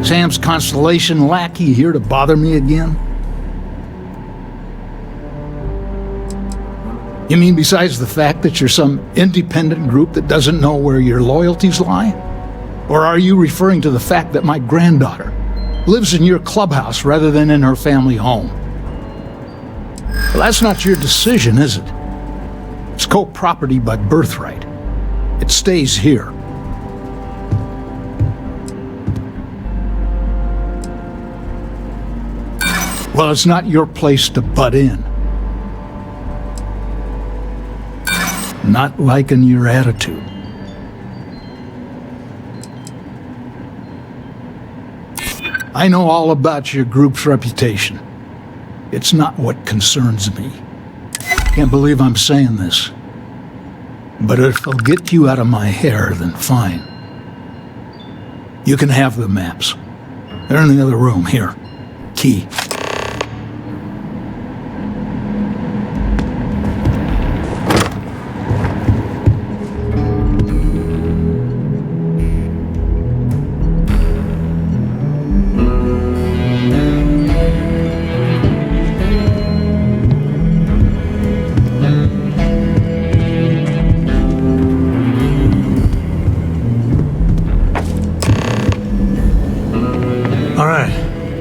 Sam's Constellation lackey here to bother me again? You mean besides the fact that you're some independent group that doesn't know where your loyalties lie? Or are you referring to the fact that my granddaughter lives in your clubhouse rather than in her family home? Well, that's not your decision, is it? It's Coe property by birthright. It stays here. Well, it's not your place to butt in. Not liking your attitude. I know all about your group's reputation. It's not what concerns me. Can't believe I'm saying this. But if it'll get you out of my hair, then fine. You can have the maps. They're in the other room, here. Key.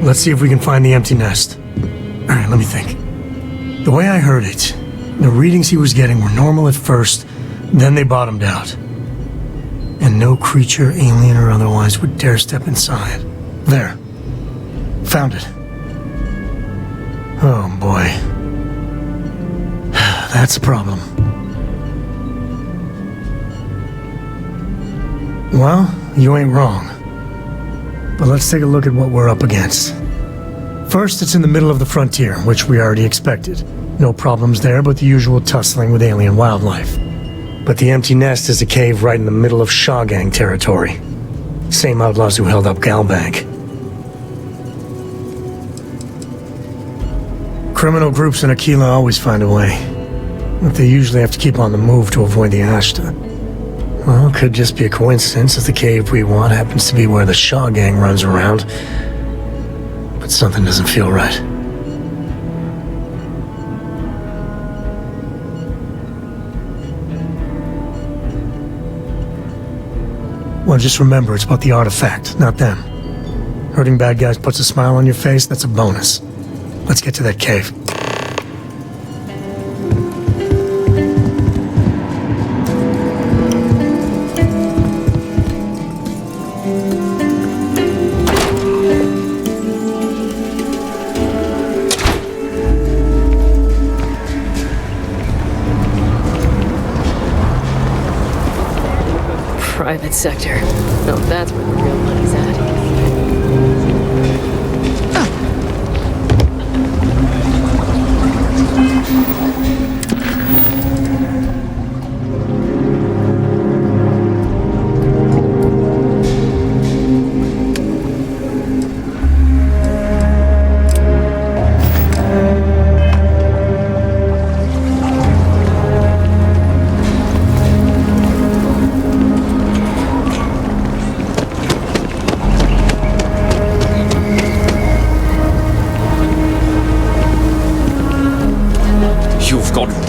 Let's see if we can find the empty nest. Alright, let me think. The way I heard it, the readings he was getting were normal at first, then they bottomed out. And no creature, alien or otherwise, would dare step inside. There. Found it. Oh boy. That's a problem. Well, you ain't wrong. But let's take a look at what we're up against. First, it's in the middle of the frontier, which we already expected. No problems there, but the usual tussling with alien wildlife. But the empty nest is a cave right in the middle of Shawgang territory. Same outlaws who held up Galbank. Criminal groups in Aquila always find a way. But they usually have to keep on the move to avoid the Ashta. Well, it could just be a coincidence if the cave we want happens to be where the Shaw gang runs around. But something doesn't feel right. Well, just remember, it's about the artifact, not them. Hurting bad guys puts a smile on your face, that's a bonus. Let's get to that cave. Private sector. No, that's where the real money's at.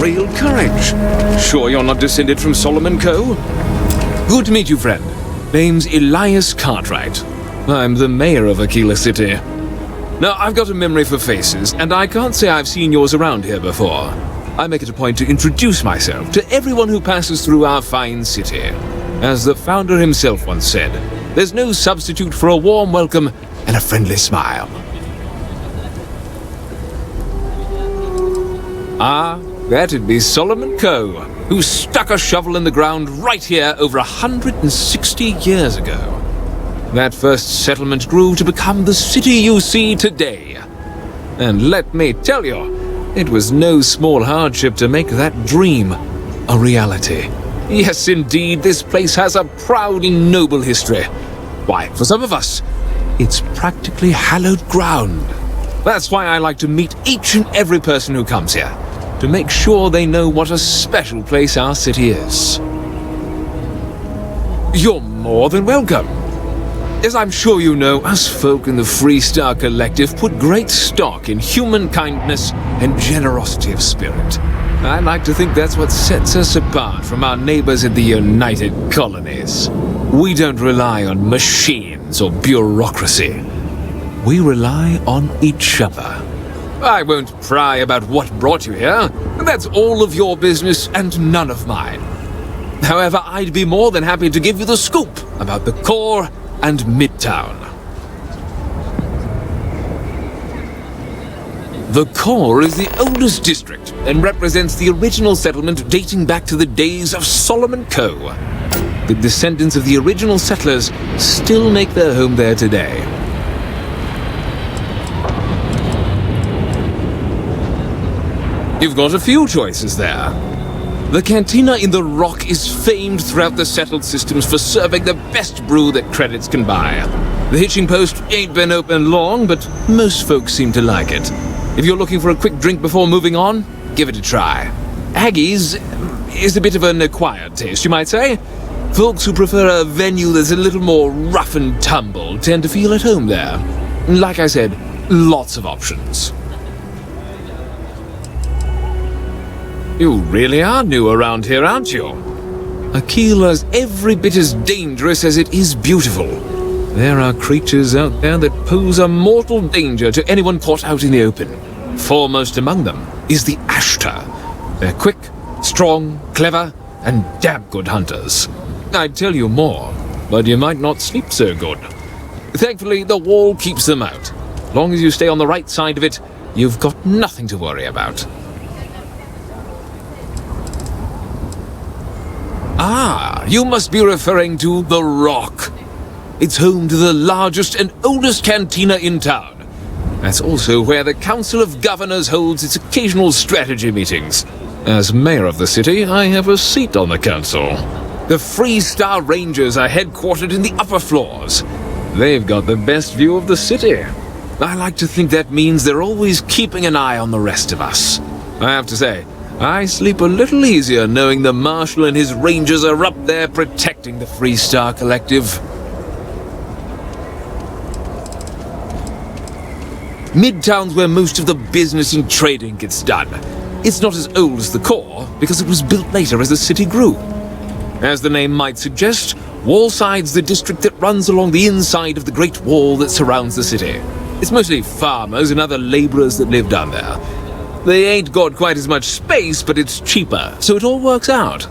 Real courage. Sure you're not descended from Solomon Coe? Good to meet you, friend. Name's Elias Cartwright. I'm the mayor of Aquila City. Now, I've got a memory for faces, and I can't say I've seen yours around here before. I make it a point to introduce myself to everyone who passes through our fine city. As the founder himself once said, there's no substitute for a warm welcome and a friendly smile. Ah, that'd be Solomon Coe, who stuck a shovel in the ground right here over 160 years ago. That first settlement grew to become the city you see today. And let me tell you, it was no small hardship to make that dream a reality. Yes, indeed, this place has a proud and noble history. Why, for some of us, it's practically hallowed ground. That's why I like to meet each and every person who comes here, to make sure they know what a special place our city is. You're more than welcome. As I'm sure you know, us folk in the Freestar Collective put great stock in human kindness and generosity of spirit. I like to think that's what sets us apart from our neighbors in the United Colonies. We don't rely on machines or bureaucracy. We rely on each other. I won't pry about what brought you here. That's all of your business and none of mine. However, I'd be more than happy to give you the scoop about the core and Midtown. The core is the oldest district and represents the original settlement dating back to the days of Solomon Coe. The descendants of the original settlers still make their home there today. You've got a few choices there. The cantina in the Rock is famed throughout the settled systems for serving the best brew that credits can buy. The hitching post ain't been open long, but most folks seem to like it. If you're looking for a quick drink before moving on, give it a try. Haggie's is a bit of an acquired taste, you might say. Folks who prefer a venue that's a little more rough and tumble tend to feel at home there. Like I said, lots of options. You really are new around here, aren't you? Aquila's every bit as dangerous as it is beautiful. There are creatures out there that pose a mortal danger to anyone caught out in the open. Foremost among them is the Ashtar. They're quick, strong, clever, and damn good hunters. I'd tell you more, but you might not sleep so good. Thankfully, the wall keeps them out. As long as you stay on the right side of it, you've got nothing to worry about. Ah, you must be referring to The Rock. It's home to the largest and oldest cantina in town. That's also where the Council of Governors holds its occasional strategy meetings. As mayor of the city, I have a seat on the council. The Freestar Rangers are headquartered in the upper floors. They've got the best view of the city. I like to think that means they're always keeping an eye on the rest of us. I have to say, I sleep a little easier knowing the Marshal and his Rangers are up there protecting the Free Star Collective. Midtown's where most of the business and trading gets done. It's not as old as the core, because it was built later as the city grew. As the name might suggest, Wallside's the district that runs along the inside of the Great Wall that surrounds the city. It's mostly farmers and other laborers that live down there. They ain't got quite as much space, but it's cheaper, so it all works out.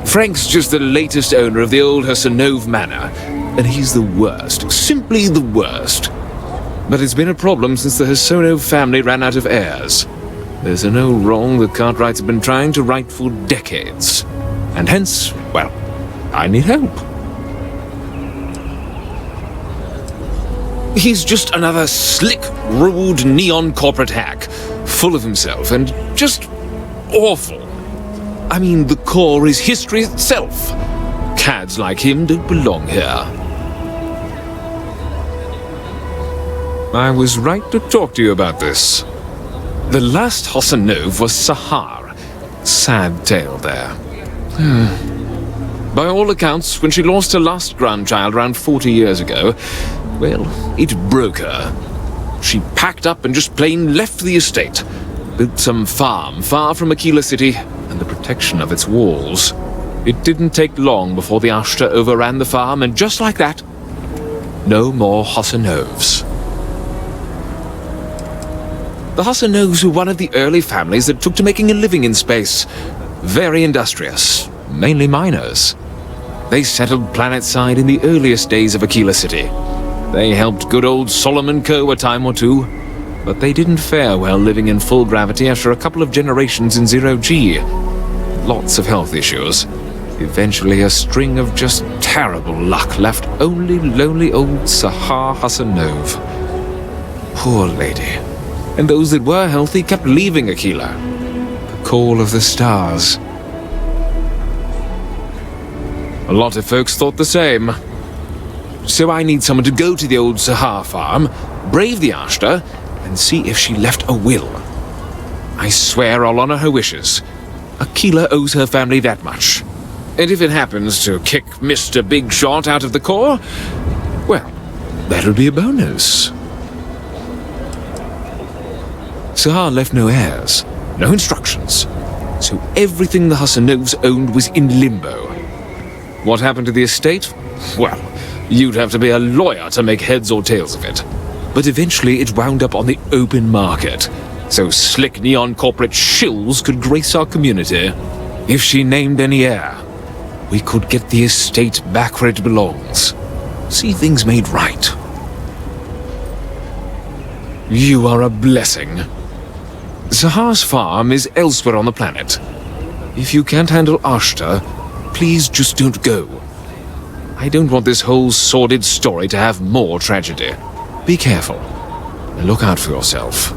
Frank's just the latest owner of the old Hassanov Manor, and he's the worst, simply the worst. But it's been a problem since the Hassanov family ran out of heirs. There's an old wrong the Cartwrights have been trying to right for decades. And hence, well, I need help. He's just another slick, rude, neon corporate hack, full of himself and just awful. I mean, the core is history itself. Cads like him don't belong here. I was right to talk to you about this. The last Hassanov was Sahar. Sad tale there. By all accounts, when she lost her last grandchild around 40 years ago, well, it broke her. She packed up and just plain left the estate. Built some farm far from Aquila City and the protection of its walls. It didn't take long before the Ashta overran the farm, and just like that, no more Hassanovs. The Hassanovs were one of the early families that took to making a living in space. Very industrious, mainly miners. They settled planetside in the earliest days of Aquila City. They helped good old Solomon Co. a time or two, but they didn't fare well living in full gravity after a couple of generations in zero-G. Lots of health issues. Eventually a string of just terrible luck left only lonely old Sahar Hassanov. Poor lady. And those that were healthy kept leaving Aquila. The call of the stars. A lot of folks thought the same. So I need someone to go to the old Sahar farm, brave the Ashta, and see if she left a will. I swear I'll honor her wishes. Aquila owes her family that much. And if it happens to kick Mr. Big Shot out of the core, well, that'll be a bonus. Sahar left no heirs, no instructions, so everything the Hassanovs owned was in limbo. What happened to the estate? Well, you'd have to be a lawyer to make heads or tails of it. But eventually it wound up on the open market, so slick neon corporate shills could grace our community. If she named any heir, we could get the estate back where it belongs. See things made right. You are a blessing. Sahar's farm is elsewhere on the planet. If you can't handle Ashta, please just don't go. I don't want this whole sordid story to have more tragedy. Be careful, and look out for yourself.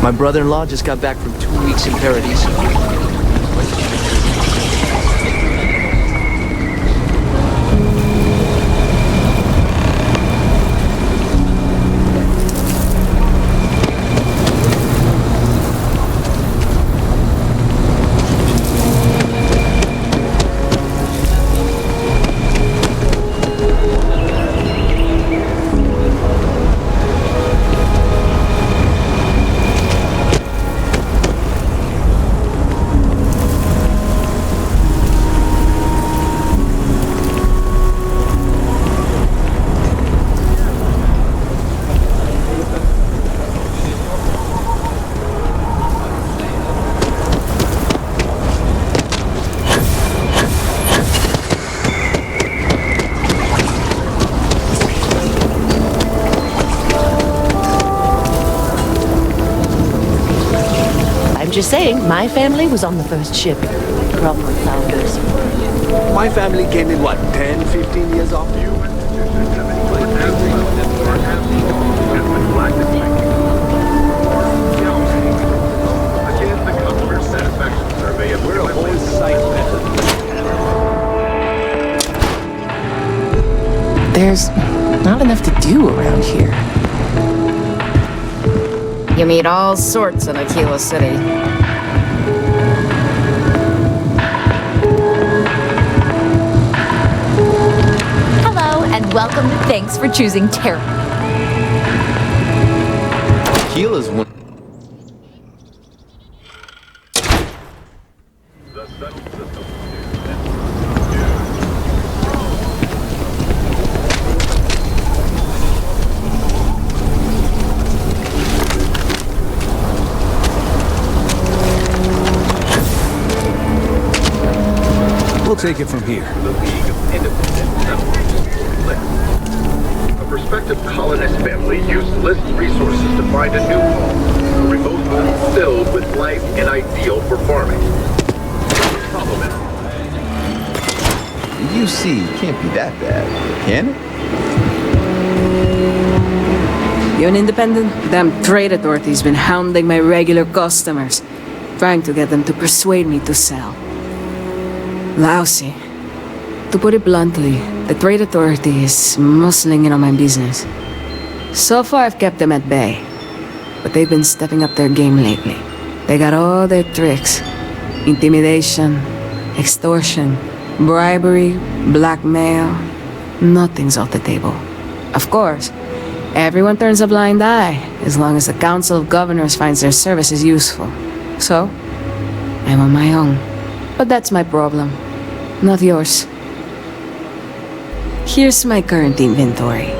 My brother-in-law just got back from 2 weeks in Paradise. just saying, my family was on the first ship. Problem founders. My family came in, what, 10, 15 years off? We're a whole site better. There's not enough to do around here. You meet all sorts in Aquila City. Hello, and welcome to Thanks for Choosing Terra. Aquila's one. We'll take it from here. A prospective colonist family used list resources to find a new home, a remote home filled with life and ideal for farming. Problem is, The UC can't be that bad, can it? You an independent? Damn trade authority's been hounding my regular customers, trying to get them to persuade me to sell. Lousy. To put it bluntly, the trade authority is muscling in on my business. So far, I've kept them at bay, but they've been stepping up their game lately. They got all their tricks: intimidation, extortion, bribery, blackmail. Nothing's off the table. Of course, everyone turns a blind eye as long as the Council of Governors finds their services useful. So, I'm on my own. But that's my problem, not yours. Here's my current inventory.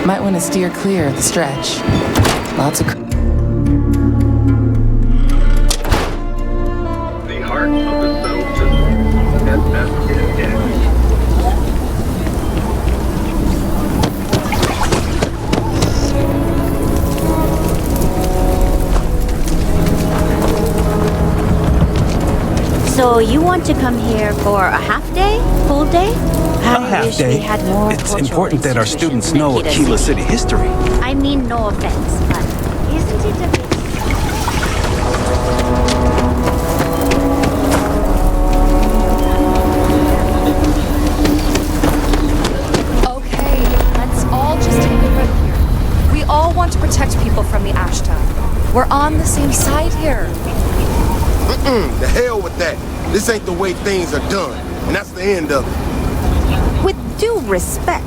Might want to steer clear of the stretch. Lots of... the heart of the settled system, as best it can. So you want to come here for a half day? Full day? A half day. It's important that our students know Aquila City history. I mean, no offense, but isn't it a bit... Okay, let's all just take a breath here. We all want to protect people from the Ashta. We're on the same side here. The hell with that. This ain't the way things are done, and that's the end of it. With due respect,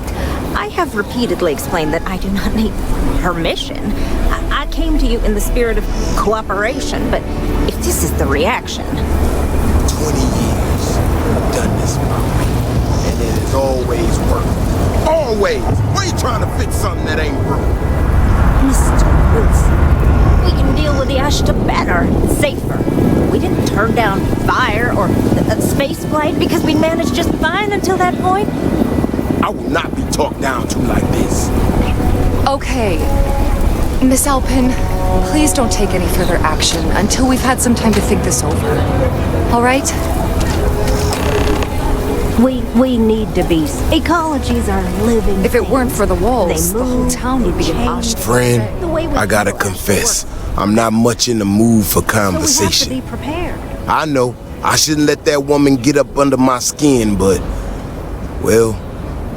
I have repeatedly explained that I do not need permission. I came to you in the spirit of cooperation, but if this is the reaction... 20 years I've done this, Mom, and it has always worked. Always! Why are you trying to fix something that ain't broke? Mr. Wilson, we can deal with the Ashta better, safer. We didn't turn down fire or a space flight because we managed just fine until that point. I will not be talked down to like this. Okay. Miss Alpin, please don't take any further action until we've had some time to think this over. All right? We need to be... Ecologies are living. If it weren't for the walls, the whole town would be in Ashta. Friend, I gotta confess, I'm not much in the mood for conversation. So we have to be prepared. I know, I shouldn't let that woman get up under my skin, but... well,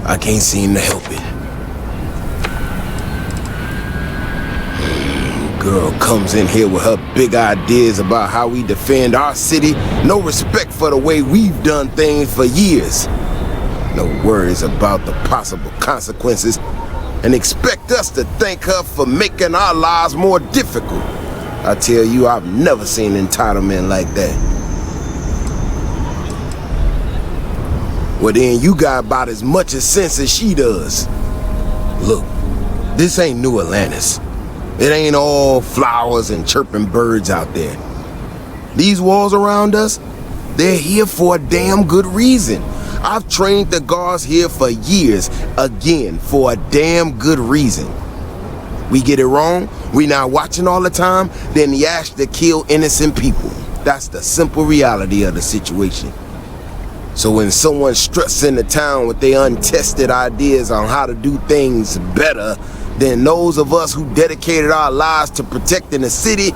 I can't seem to help it. Girl comes in here with her big ideas about how we defend our city. No respect for the way we've done things for years. No worries about the possible consequences. And expect us to thank her for making our lives more difficult. I tell you, I've never seen entitlement like that. Well then, you got about as much sense as she does. Look, this ain't New Atlantis. It ain't all flowers and chirping birds out there. These walls around us, they're here for a damn good reason. I've trained the guards here for years, again, for a damn good reason. We get it wrong, we not watching all the time, then the Ashta kill innocent people. That's the simple reality of the situation. So when someone struts into town with their untested ideas on how to do things better than those of us who dedicated our lives to protecting the city,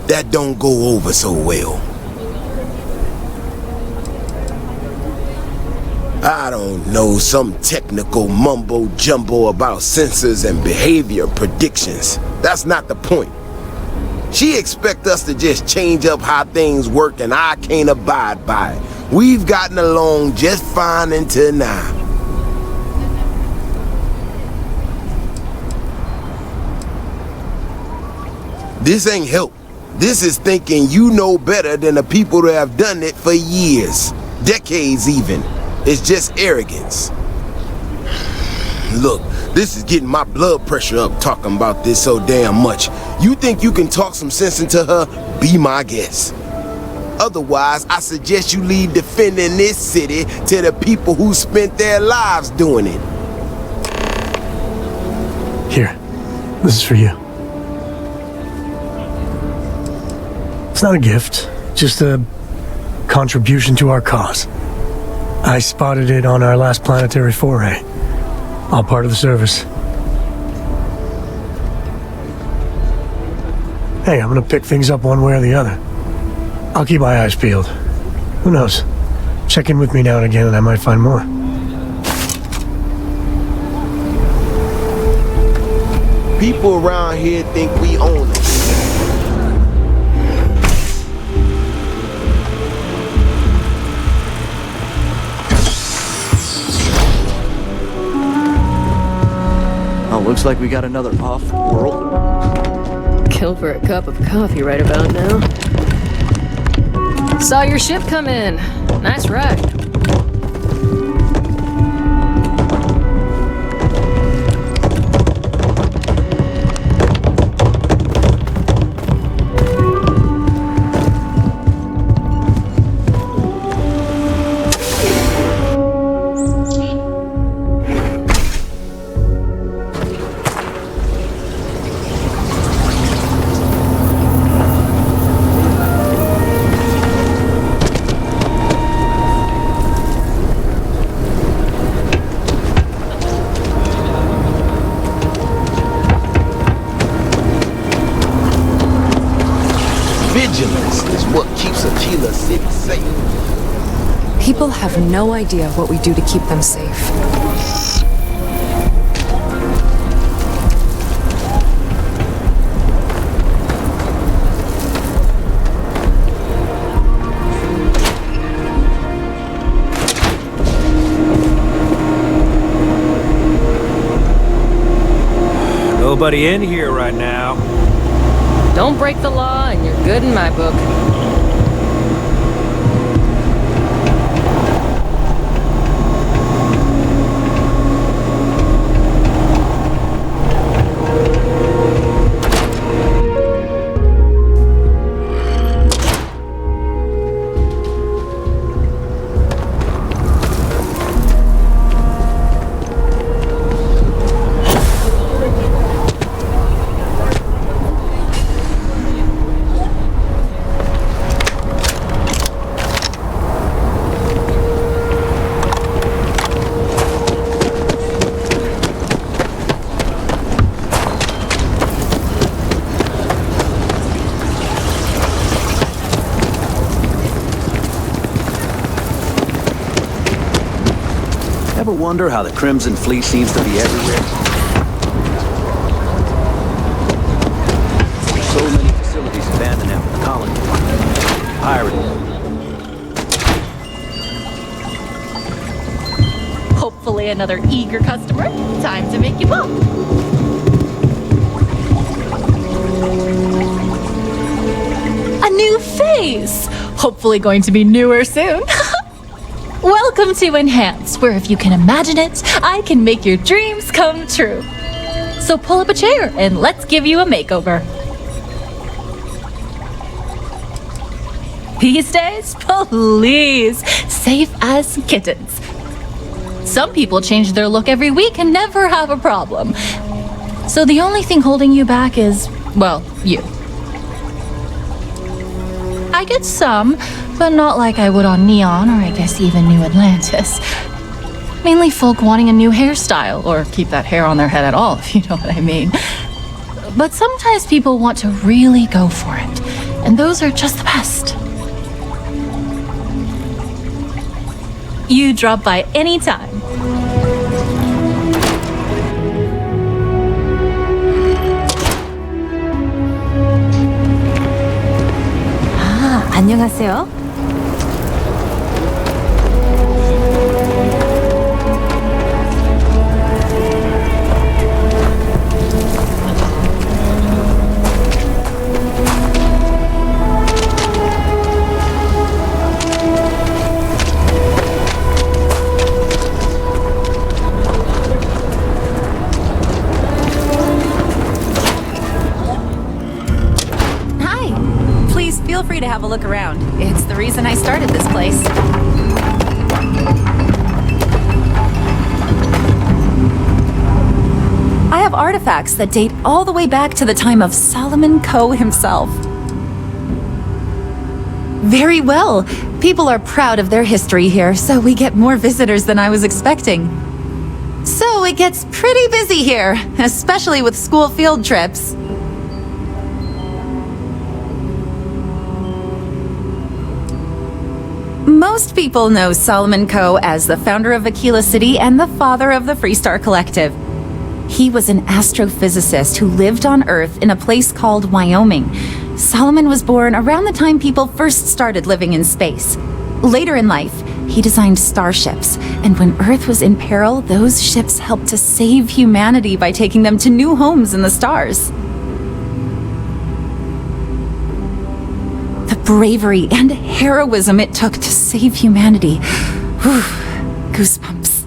that don't go over so well. I don't know, some technical mumbo-jumbo about sensors and behavior predictions. That's not the point. She expect us to just change up how things work and I can't abide by it. We've gotten along just fine until now. This ain't help. This is thinking you know better than the people that have done it for years, decades even. It's just arrogance. Look, this is getting my blood pressure up talking about this so damn much. You think you can talk some sense into her? Be my guest. Otherwise, I suggest you leave defending this city to the people who spent their lives doing it. Here, this is for you. It's not a gift, just a contribution to our cause. I spotted it on our last planetary foray. All part of the service. Hey, I'm gonna pick things up one way or the other. I'll keep my eyes peeled. Who knows? Check in with me now and again and I might find more. People around here think we own it. Looks like we got another off-world. Kill for a cup of coffee right about now. Saw your ship come in. Nice ride. Vigilance is what keeps Aquila City safe. People have no idea what we do to keep them safe. Nobody in here right now. Don't break the law and you're good in my book. Ever wonder how the Crimson Fleet seems to be everywhere? So many facilities abandoned after the colony. Pirated. Hopefully another eager customer. Time to make you bump. A new face! Hopefully going to be newer soon. Welcome to Enhance, where if you can imagine it, I can make your dreams come true. So pull up a chair and let's give you a makeover. These days, please, safe as kittens. Some people change their look every week and never have a problem. So the only thing holding you back is, well, you. I get some, but not like I would on Neon or I guess even New Atlantis. Mainly folk wanting a new hairstyle, or keep that hair on their head at all, if you know what I mean. But sometimes people want to really go for it, and those are just the best. You drop by anytime. 안녕하세요. Feel free to have a look around. It's the reason I started this place. I have artifacts that date all the way back to the time of Solomon Coe himself. Very well. People are proud of their history here, so we get more visitors than I was expecting. So it gets pretty busy here, especially with school field trips. Most people know Solomon Coe as the founder of Aquila City and the father of the Freestar Collective. He was an astrophysicist who lived on Earth in a place called Wyoming. Solomon was born around the time people first started living in space. Later in life, he designed starships, and when Earth was in peril, those ships helped to save humanity by taking them to new homes in the stars. The bravery and heroism it took to save humanity. Whew, goosebumps.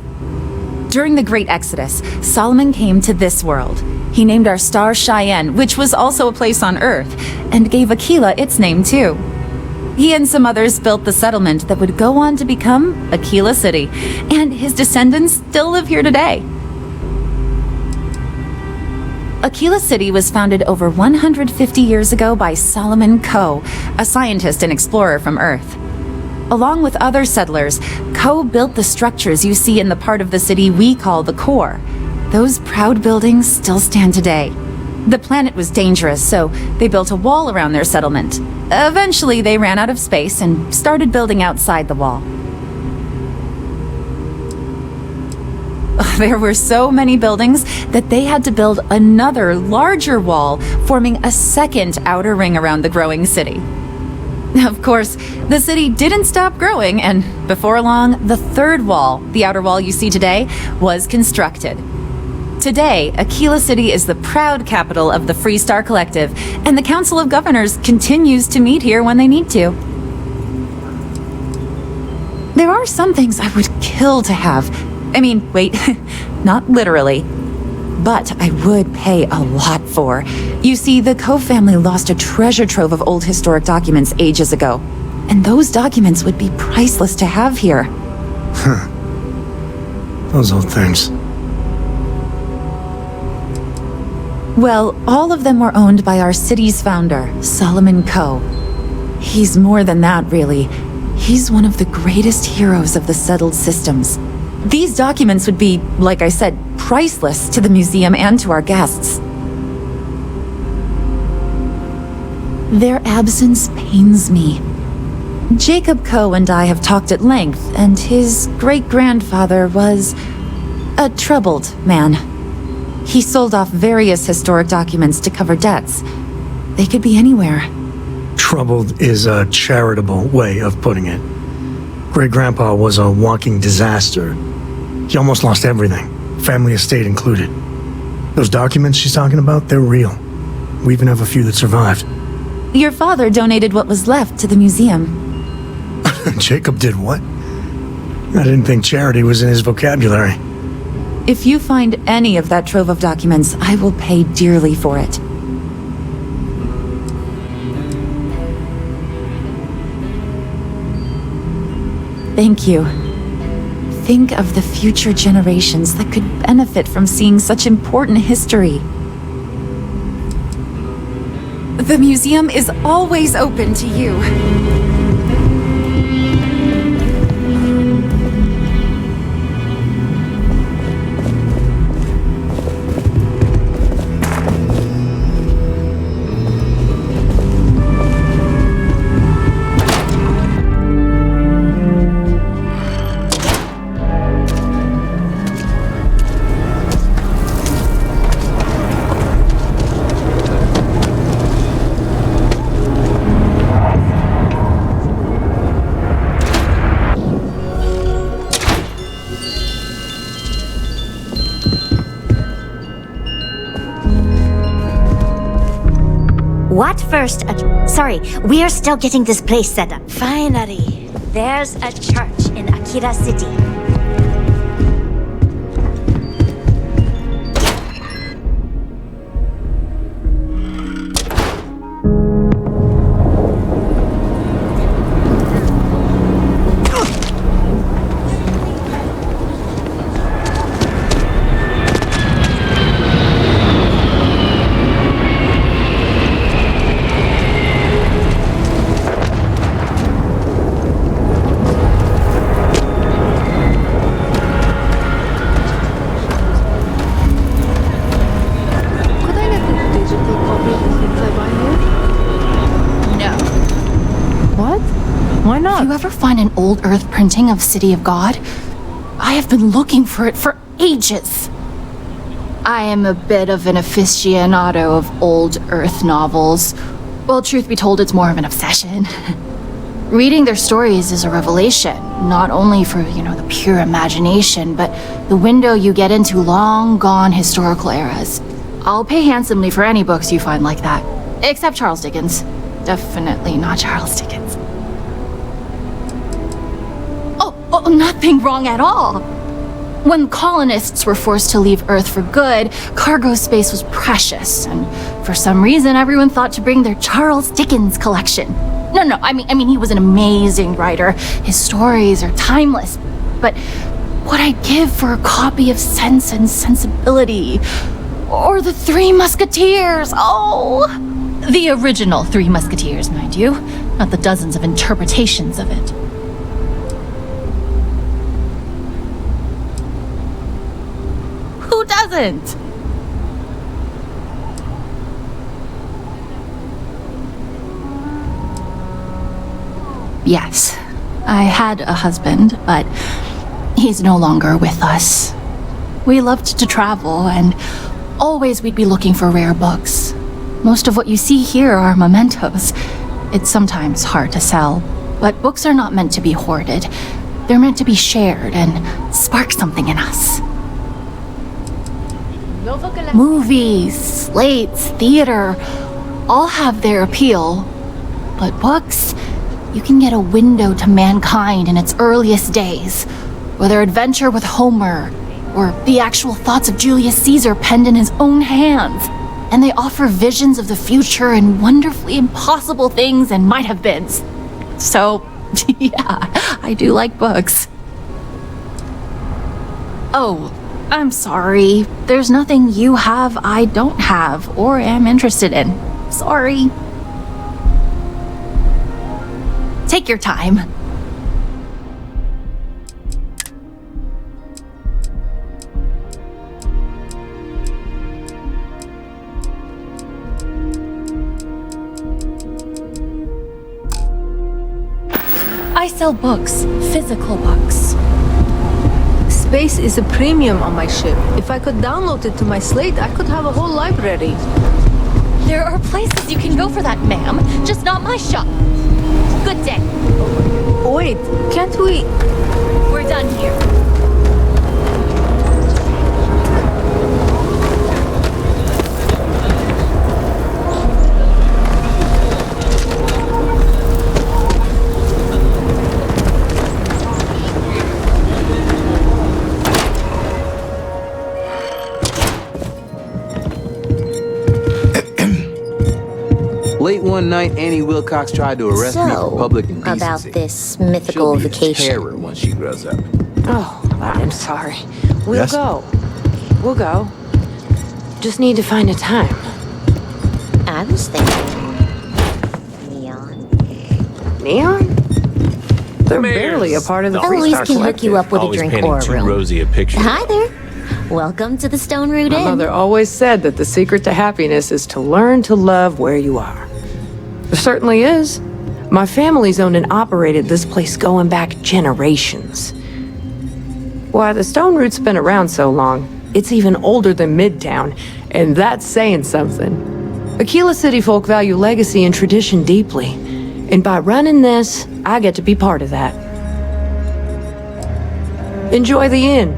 During the Great Exodus, Solomon came to this world. He named our star Cheyenne, which was also a place on Earth, and gave Aquila its name too. He and some others built the settlement that would go on to become Aquila City, and his descendants still live here today. Aquila City was founded over 150 years ago by Solomon Coe, a scientist and explorer from Earth. Along with other settlers, Coe built the structures you see in the part of the city we call the core. Those proud buildings still stand today. The planet was dangerous, so they built a wall around their settlement. Eventually, they ran out of space and started building outside the wall. There were so many buildings that they had to build another, larger wall, forming a second outer ring around the growing city. Of course, the city didn't stop growing, and before long, the third wall, the outer wall you see today, was constructed. Today, Aquila City is the proud capital of the Freestar Collective, and the Council of Governors continues to meet here when they need to. There are some things I would kill to have. I mean, wait, not literally. But I would pay a lot for. You see, the Coe family lost a treasure trove of old historic documents ages ago. And those documents would be priceless to have here. Huh. Those old things. Well, all of them were owned by our city's founder, Solomon Coe. He's more than that, really. He's one of the greatest heroes of the settled systems. These documents would be, like I said, priceless to the museum and to our guests. Their absence pains me. Jacob Coe and I have talked at length, and his great-grandfather was a troubled man. He sold off various historic documents to cover debts. They could be anywhere. Troubled is a charitable way of putting it. Great-grandpa was a walking disaster. He almost lost everything, family estate included. Those documents she's talking about, they're real. We even have a few that survived. Your father donated what was left to the museum. Jacob did what? I didn't think charity was in his vocabulary. If you find any of that trove of documents, I will pay dearly for it. Thank you. Think of the future generations that could benefit from seeing such important history. The museum is always open to you. What first? Sorry, we're still getting this place set up. Finally, there's a church in Akira City. Why not? If you ever find an old Earth printing of City of God, I have been looking for it for ages. I am a bit of an aficionado of old Earth novels. Well, truth be told, it's more of an obsession. Reading their stories is a revelation, not only for, the pure imagination, but the window you get into long-gone historical eras. I'll pay handsomely for any books you find like that. Except Charles Dickens. Definitely not Charles Dickens. Oh, nothing wrong at all. When colonists were forced to leave Earth for good, cargo space was precious, and for some reason everyone thought to bring their Charles Dickens collection. No, I mean he was an amazing writer. His stories are timeless, but what I'd give for a copy of Sense and Sensibility, or the Three Musketeers, oh! The original Three Musketeers, mind you, not the dozens of interpretations of it. Who doesn't? Yes, I had a husband, but he's no longer with us. We loved to travel, and always we'd be looking for rare books. Most of what you see here are mementos. It's sometimes hard to sell, but books are not meant to be hoarded. They're meant to be shared and spark something in us. Movies, slates, theater, all have their appeal. But books, you can get a window to mankind in its earliest days. Whether adventure with Homer, or the actual thoughts of Julius Caesar penned in his own hands. And they offer visions of the future and wonderfully impossible things and might-have-beens. So, yeah, I do like books. Oh, I'm sorry. There's nothing you have I don't have or am interested in. Sorry. Take your time. I sell books, physical books. Space is a premium on my ship. If I could download it to my slate, I could have a whole library. There are places you can go for that, ma'am. Just not my shop. Good day. Wait, can't we... We're done here. one night, Annie Wilcox tried to arrest me for public indecency. About this mythical She'll be vacation. a terror when she grows up. Oh, I'm sorry. We'll Yes? go. We'll go. Just need to find a time. I was thinking neon. Neon? They're barely a part of the Eloise Freestar can hook you up with a Always drink painting or a too room. rosy a picture. Hi there. Welcome to the Stone Root My Inn. mother always said that the secret to happiness is to learn to love where you are. There certainly is. My family's owned and operated this place going back generations. Why, the Stone Root's been around so long, it's even older than Midtown, and that's saying something. Aquila City folk value legacy and tradition deeply, and by running this, I get to be part of that. Enjoy the inn.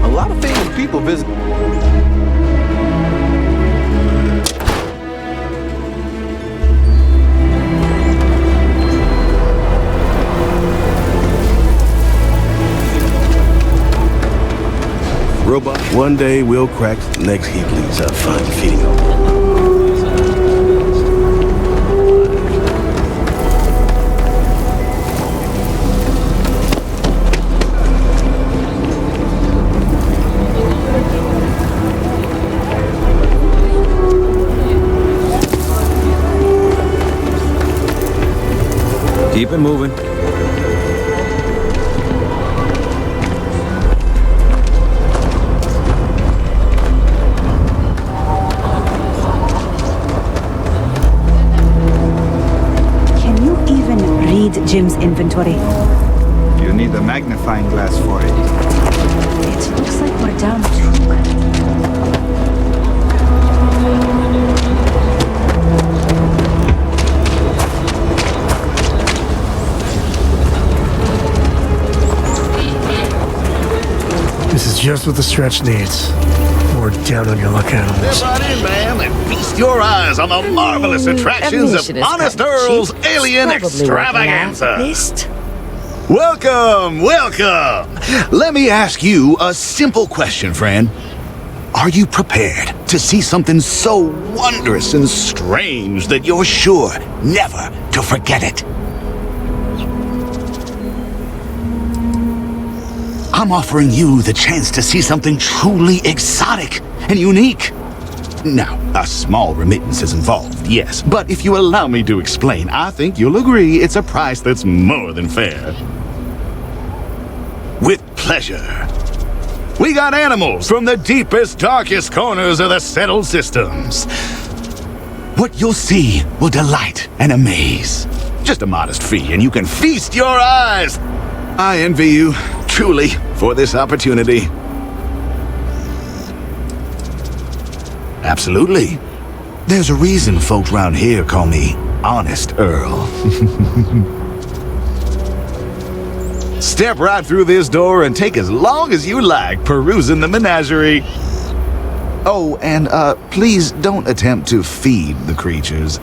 A lot of famous people visit. Robot, one day we'll crack, next he bleeds up, fine feeding on. Keep it moving. Can you even read Jim's inventory? You need a magnifying glass for it. It looks like we're down two. This is just what the stretch needs. More down on your luck animals. Step right in, ma'am, and feast your eyes on the marvelous attractions of admission is Honest kinda Earl's cheap. Alien Probably worth an Extravaganza. list. Welcome, welcome. Let me ask you a simple question, friend. Are you prepared to see something so wondrous and strange that you're sure never to forget it? I'm offering you the chance to see something truly exotic and unique. Now, a small remittance is involved, yes, but if you allow me to explain, I think you'll agree it's a price that's more than fair. With pleasure. We got animals from the deepest, darkest corners of the settled systems. What you'll see will delight and amaze. Just a modest fee, and you can feast your eyes. I envy you, truly, for this opportunity. Absolutely. There's a reason folks around here call me Honest Earl. Step right through this door and take as long as you like perusing the menagerie. Oh, and please don't attempt to feed the creatures.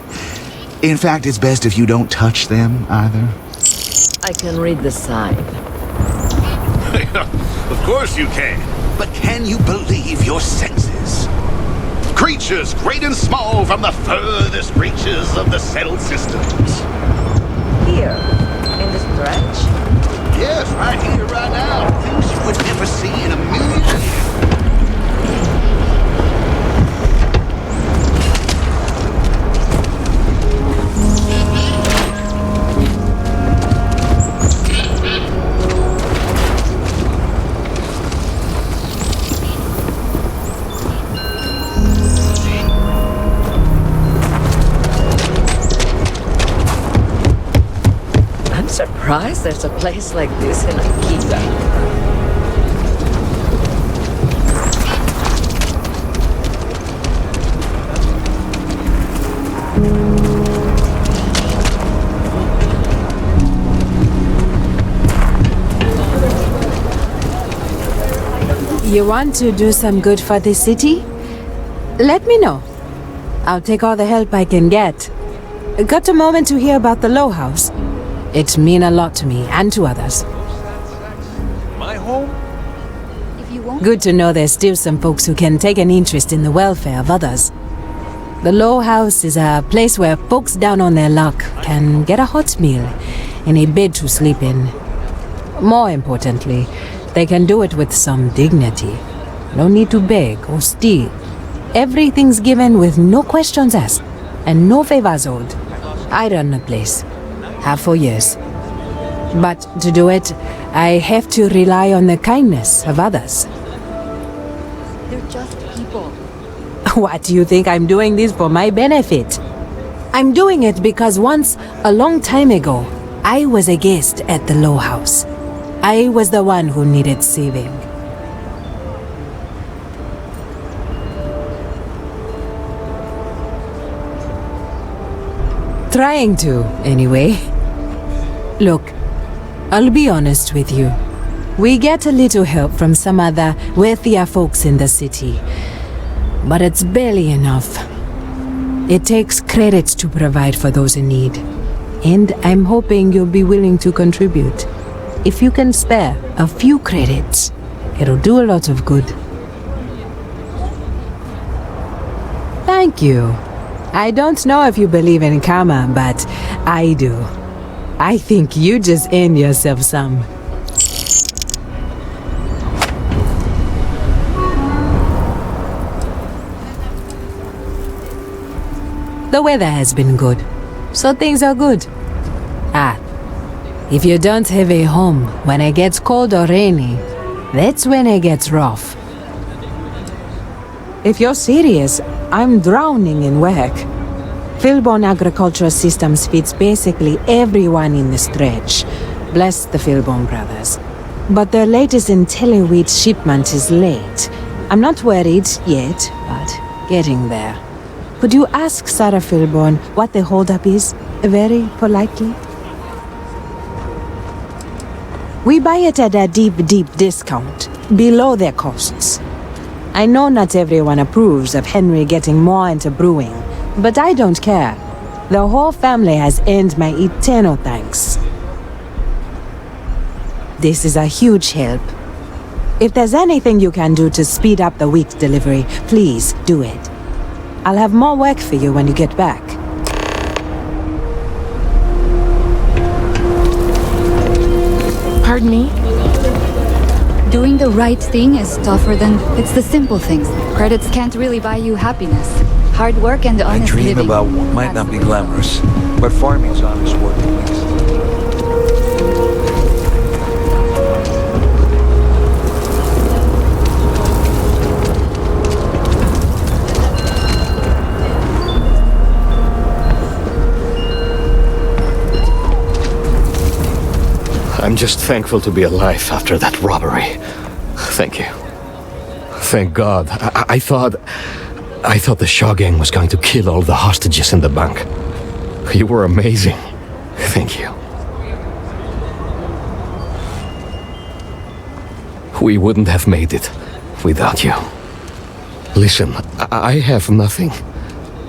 In fact, it's best if you don't touch them either. I can read the sign. Of course you can. But can you believe your senses? Creatures great and small from the furthest reaches of the settled systems. Here, in the stretch? Yes, right here, right now. Things you would never see in a million years. I'm surprised there's a place like this in Aquila. You want to do some good for the city? Let me know. I'll take all the help I can get. Got a moment to hear about the Low House? It mean a lot to me and to others. My home? Good to know there's still some folks who can take an interest in the welfare of others. The Low House is a place where folks down on their luck can get a hot meal and a bed to sleep in. More importantly, they can do it with some dignity. No need to beg or steal. Everything's given with no questions asked and no favors owed. I run the place. Have for years. But to do it, I have to rely on the kindness of others. They're just people. What, do you think I'm doing this for my benefit? I'm doing it because once, a long time ago, I was a guest at the Low House. I was the one who needed saving. Trying to, anyway. Look, I'll be honest with you. We get a little help from some other wealthier folks in the city. But it's barely enough. It takes credits to provide for those in need. And I'm hoping you'll be willing to contribute. If you can spare a few credits, it'll do a lot of good. Thank you. I don't know if you believe in karma, but I do. I think you just earned yourself some. The weather has been good, so things are good. If you don't have a home when it gets cold or rainy, that's when it gets rough. If you're serious, I'm drowning in work. Philbone Agricultural Systems feeds basically everyone in the stretch. Bless the Philbone brothers. But their latest IntelliWheat shipment is late. I'm not worried yet, but getting there. Could you ask Sarah Philbone what the holdup is, very politely? We buy it at a deep discount, below their costs. I know not everyone approves of Henry getting more into brewing, but I don't care. The whole family has earned my eternal thanks. This is a huge help. If there's anything you can do to speed up the wheat delivery, please do it. I'll have more work for you when you get back. Pardon me? Doing the right thing is tougher than... It's the simple things. Credits can't really buy you happiness. Hard work and I honest dream living. about what might not be glamorous, but farming's honest work at least. I'm just thankful to be alive after that robbery. Thank you. Thank God. I thought the Shaw gang was going to kill all the hostages in the bank. You were amazing. Thank you. We wouldn't have made it without you. Listen, I have nothing.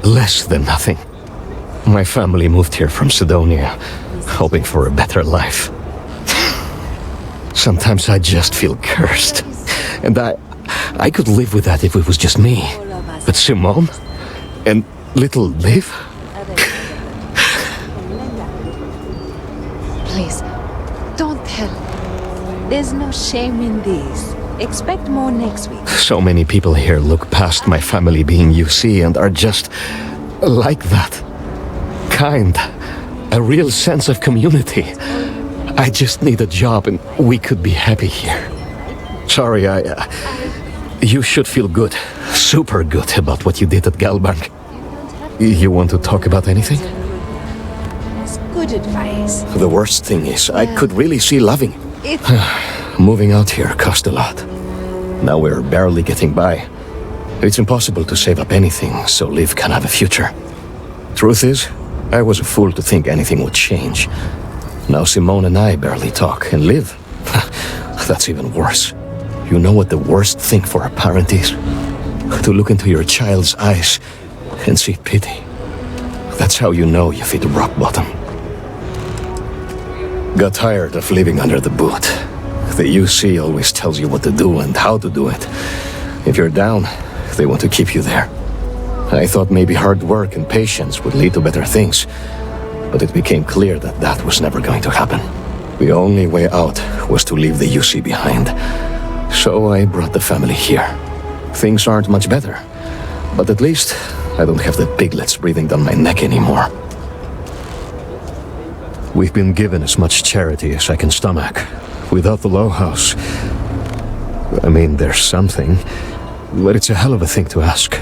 Less than nothing. My family moved here from Sidonia, hoping for a better life. Sometimes I just feel cursed. And I could live with that if it was just me. But Simone and little Liv? Please, don't tell. There's no shame in this. Expect more next week. So many people here look past my family being UC and are just like that. Kind. A real sense of community. I just need a job and we could be happy here. Sorry, you should feel good. Super good about what you did at Galbank. You want to talk about anything? It's good advice. The worst thing is, I could really see loving you. Moving out here cost a lot. Now we're barely getting by. It's impossible to save up anything so Liv can have a future. Truth is, I was a fool to think anything would change. Now Simone and I barely talk, and Liv, that's even worse. You know what the worst thing for a parent is? To look into your child's eyes and see pity. That's how you know you've hit rock bottom. Got tired of living under the boot. The UC always tells you what to do and how to do it. If you're down, they want to keep you there. I thought maybe hard work and patience would lead to better things, but it became clear that that was never going to happen. The only way out was to leave the UC behind. So I brought the family here. Things aren't much better, but at least I don't have the piglets breathing down my neck anymore. We've been given as much charity as I can stomach. Without the Low House, I mean, there's something, but it's a hell of a thing to ask.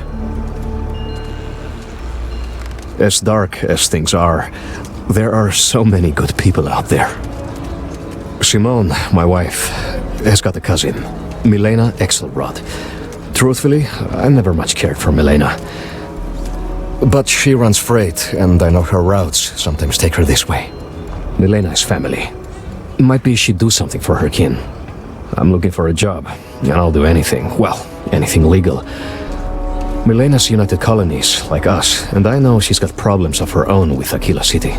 As dark as things are, there are so many good people out there. Simone, my wife, has got a cousin, Milena Exelrod. Truthfully, I never much cared for Milena. But she runs freight, and I know her routes sometimes take her this way. Milena is family. Might be she'd do something for her kin. I'm looking for a job, and I'll do anything. Well, anything legal. Milena's United Colonies, like us, and I know she's got problems of her own with Aquila City.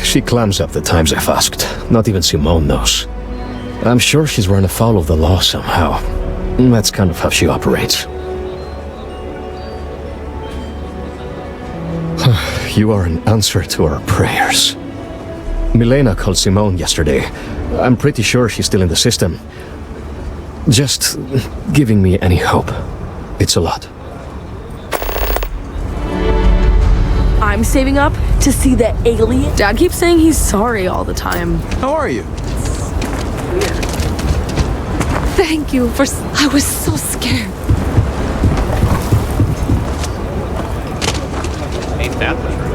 She clams up the times I've asked. Not even Simone knows. I'm sure she's run afoul of the law somehow. That's kind of how she operates. You are an answer to our prayers. Milena called Simone yesterday. I'm pretty sure she's still in the system. Just giving me any hope. It's a lot. I'm saving up to see the alien. Dad keeps saying he's sorry all the time. How are you? Thank you for... I was so scared. Ain't that the truth?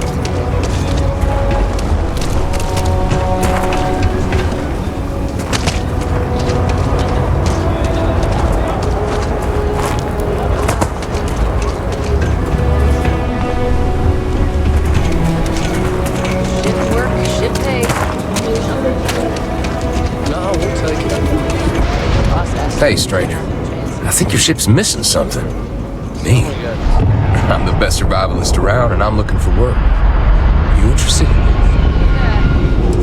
Hey, stranger. I think your ship's missing something. Me? I'm the best survivalist around, and I'm looking for work. You interested?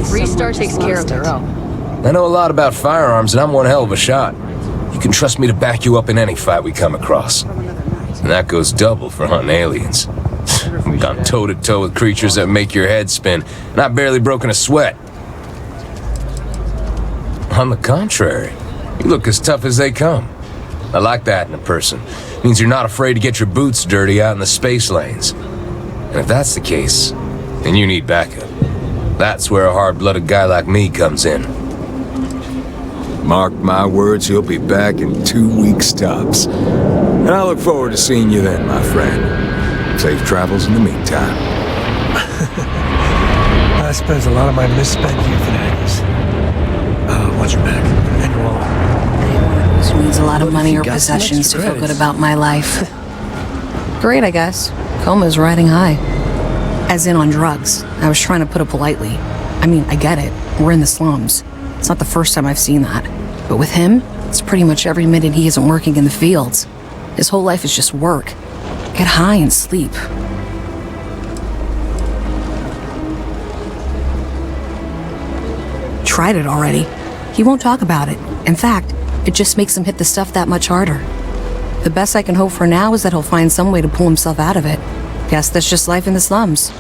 Freestar takes care of their own. I know a lot about firearms, and I'm one hell of a shot. You can trust me to back you up in any fight we come across. And that goes double for hunting aliens. We've gone toe-to-toe with creatures that make your head spin, and I've barely broken a sweat. On the contrary, you look as tough as they come. I like that in a person. Means you're not afraid to get your boots dirty out in the space lanes. And if that's the case, then you need backup. That's where a hard-blooded guy like me comes in. Mark my words, he'll be back in 2 weeks tops. And I look forward to seeing you then, my friend. Safe travels in the meantime. That spends a lot of my misspent youth in Agnes. Watch your back. And your wallet. Which means a lot of money or possessions to feel good about my life. Great, I guess. Coma's riding high. As in on drugs. I was trying to put it politely. I mean, I get it. We're in the slums. It's not the first time I've seen that. But with him, it's pretty much every minute he isn't working in the fields. His whole life is just work. Get high and sleep. Tried it already. He won't talk about it. In fact, it just makes him hit the stuff that much harder. The best I can hope for now is that he'll find some way to pull himself out of it. Guess that's just life in the slums.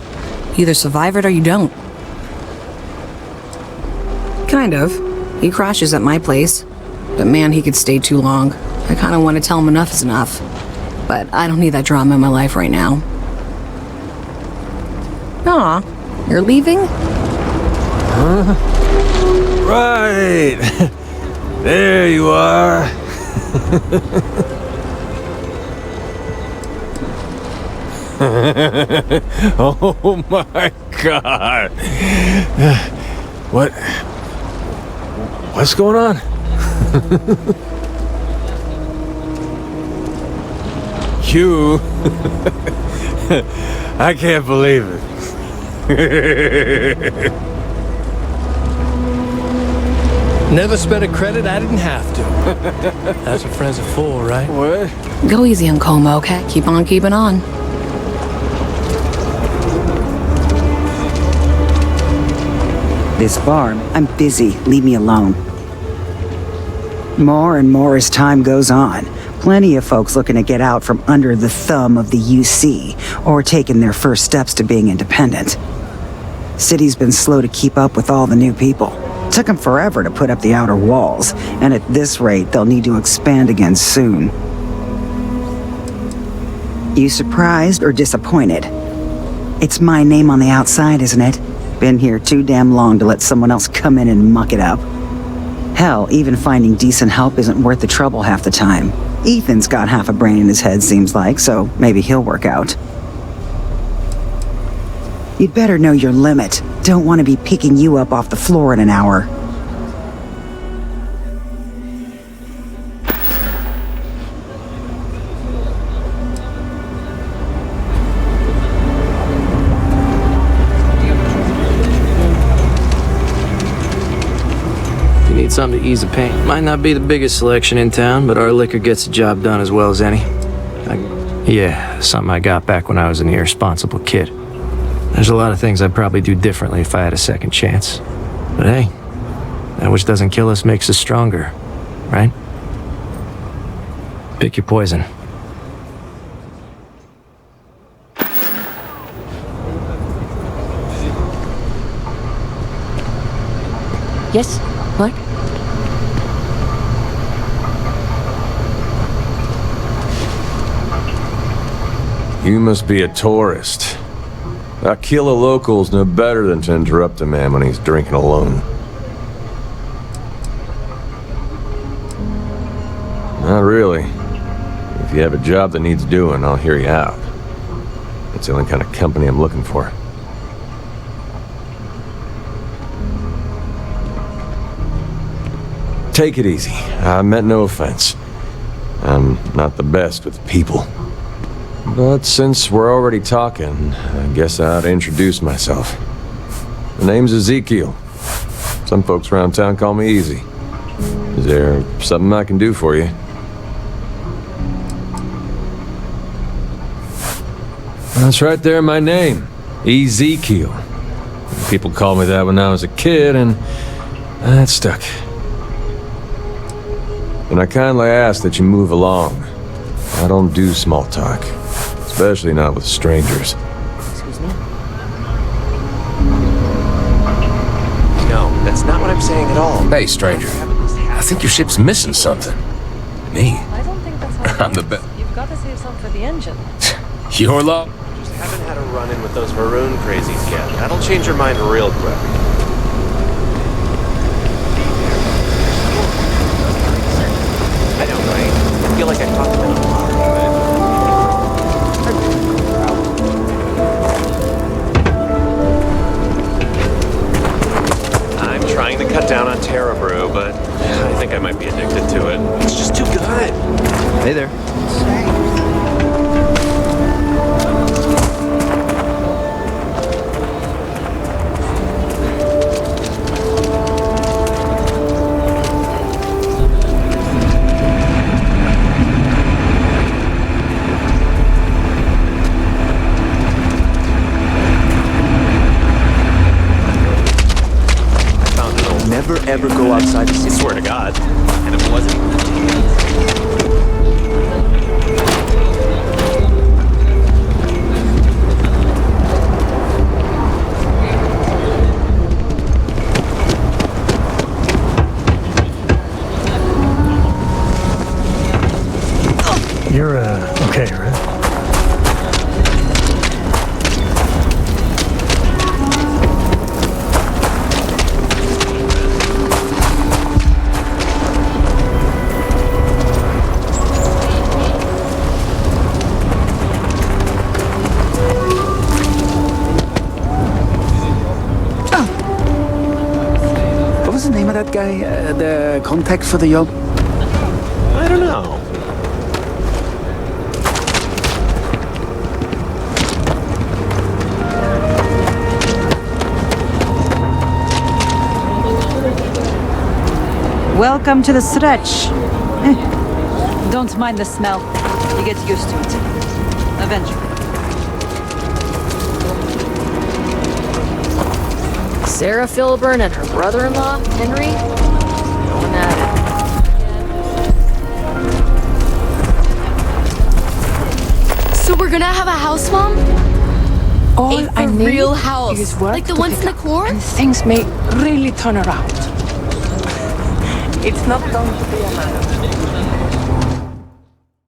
You either survive it or you don't. Kind of. He crashes at my place. But man, he could stay too long. I kind of want to tell him enough is enough. But I don't need that drama in my life right now. Aw, you're leaving? Right. There you are. Oh my God. What's going on? You? I can't believe it. Never spent a credit I didn't have to. That's what friends are for, right? What? Go easy on Coma, okay? Keep on keeping on. This farm, I'm busy. Leave me alone. More and more as time goes on. Plenty of folks looking to get out from under the thumb of the UC, or taking their first steps to being independent. City's been slow to keep up with all the new people. Took them forever to put up the outer walls, and at this rate, they'll need to expand again soon. You surprised or disappointed? It's my name on the outside, isn't it? Been here too damn long to let someone else come in and muck it up. Hell, even finding decent help isn't worth the trouble half the time. Ethan's got half a brain in his head, seems like, so maybe he'll work out. You'd better know your limit. Don't want to be picking you up off the floor in an hour. Need something to ease the pain. Might not be the biggest selection in town, but our liquor gets the job done as well as any. Yeah, something I got back when I was an irresponsible kid. There's a lot of things I'd probably do differently if I had a second chance. But hey, that which doesn't kill us makes us stronger, right? Pick your poison. Yes? What? You must be a tourist. Aquila locals know better than to interrupt a man when he's drinking alone. Not really. If you have a job that needs doing, I'll hear you out. That's the only kind of company I'm looking for. Take it easy. I meant no offense. I'm not the best with people. But since we're already talking, I guess I ought to introduce myself. My name's Ezekiel. Some folks around town call me Easy. Is there something I can do for you? That's right there in my name. Ezekiel. People called me that when I was a kid, and that stuck. And I kindly ask that you move along. I don't do small talk. Especially not with strangers. Excuse me? No, that's not what I'm saying at all. Hey, stranger. I think your ship's missing something. Me? I don't think that's how I'm the best. You've got to save some for the engine. Your luck. Just haven't had a run-in with those maroon crazies yet. That'll change your mind real quick. I know, right? I feel like I talked to them a lot, I'm trying to cut down on Terra Brew, but I think I might be addicted to it. It's just too good. Hey there. Never ever go outside the city. Swear to God. And it wasn't even the You're, okay, right? What was the name of that guy? The contact for the job? I don't know. Welcome to the stretch. Don't mind the smell. You get used to it. Eventually. Sarah Filburn and her brother-in-law, Henry, going at it. So we're gonna have a house, Mom? All I need real house, is work like the to ones pick in the up, core? and things may really turn around. It's not going to be a matter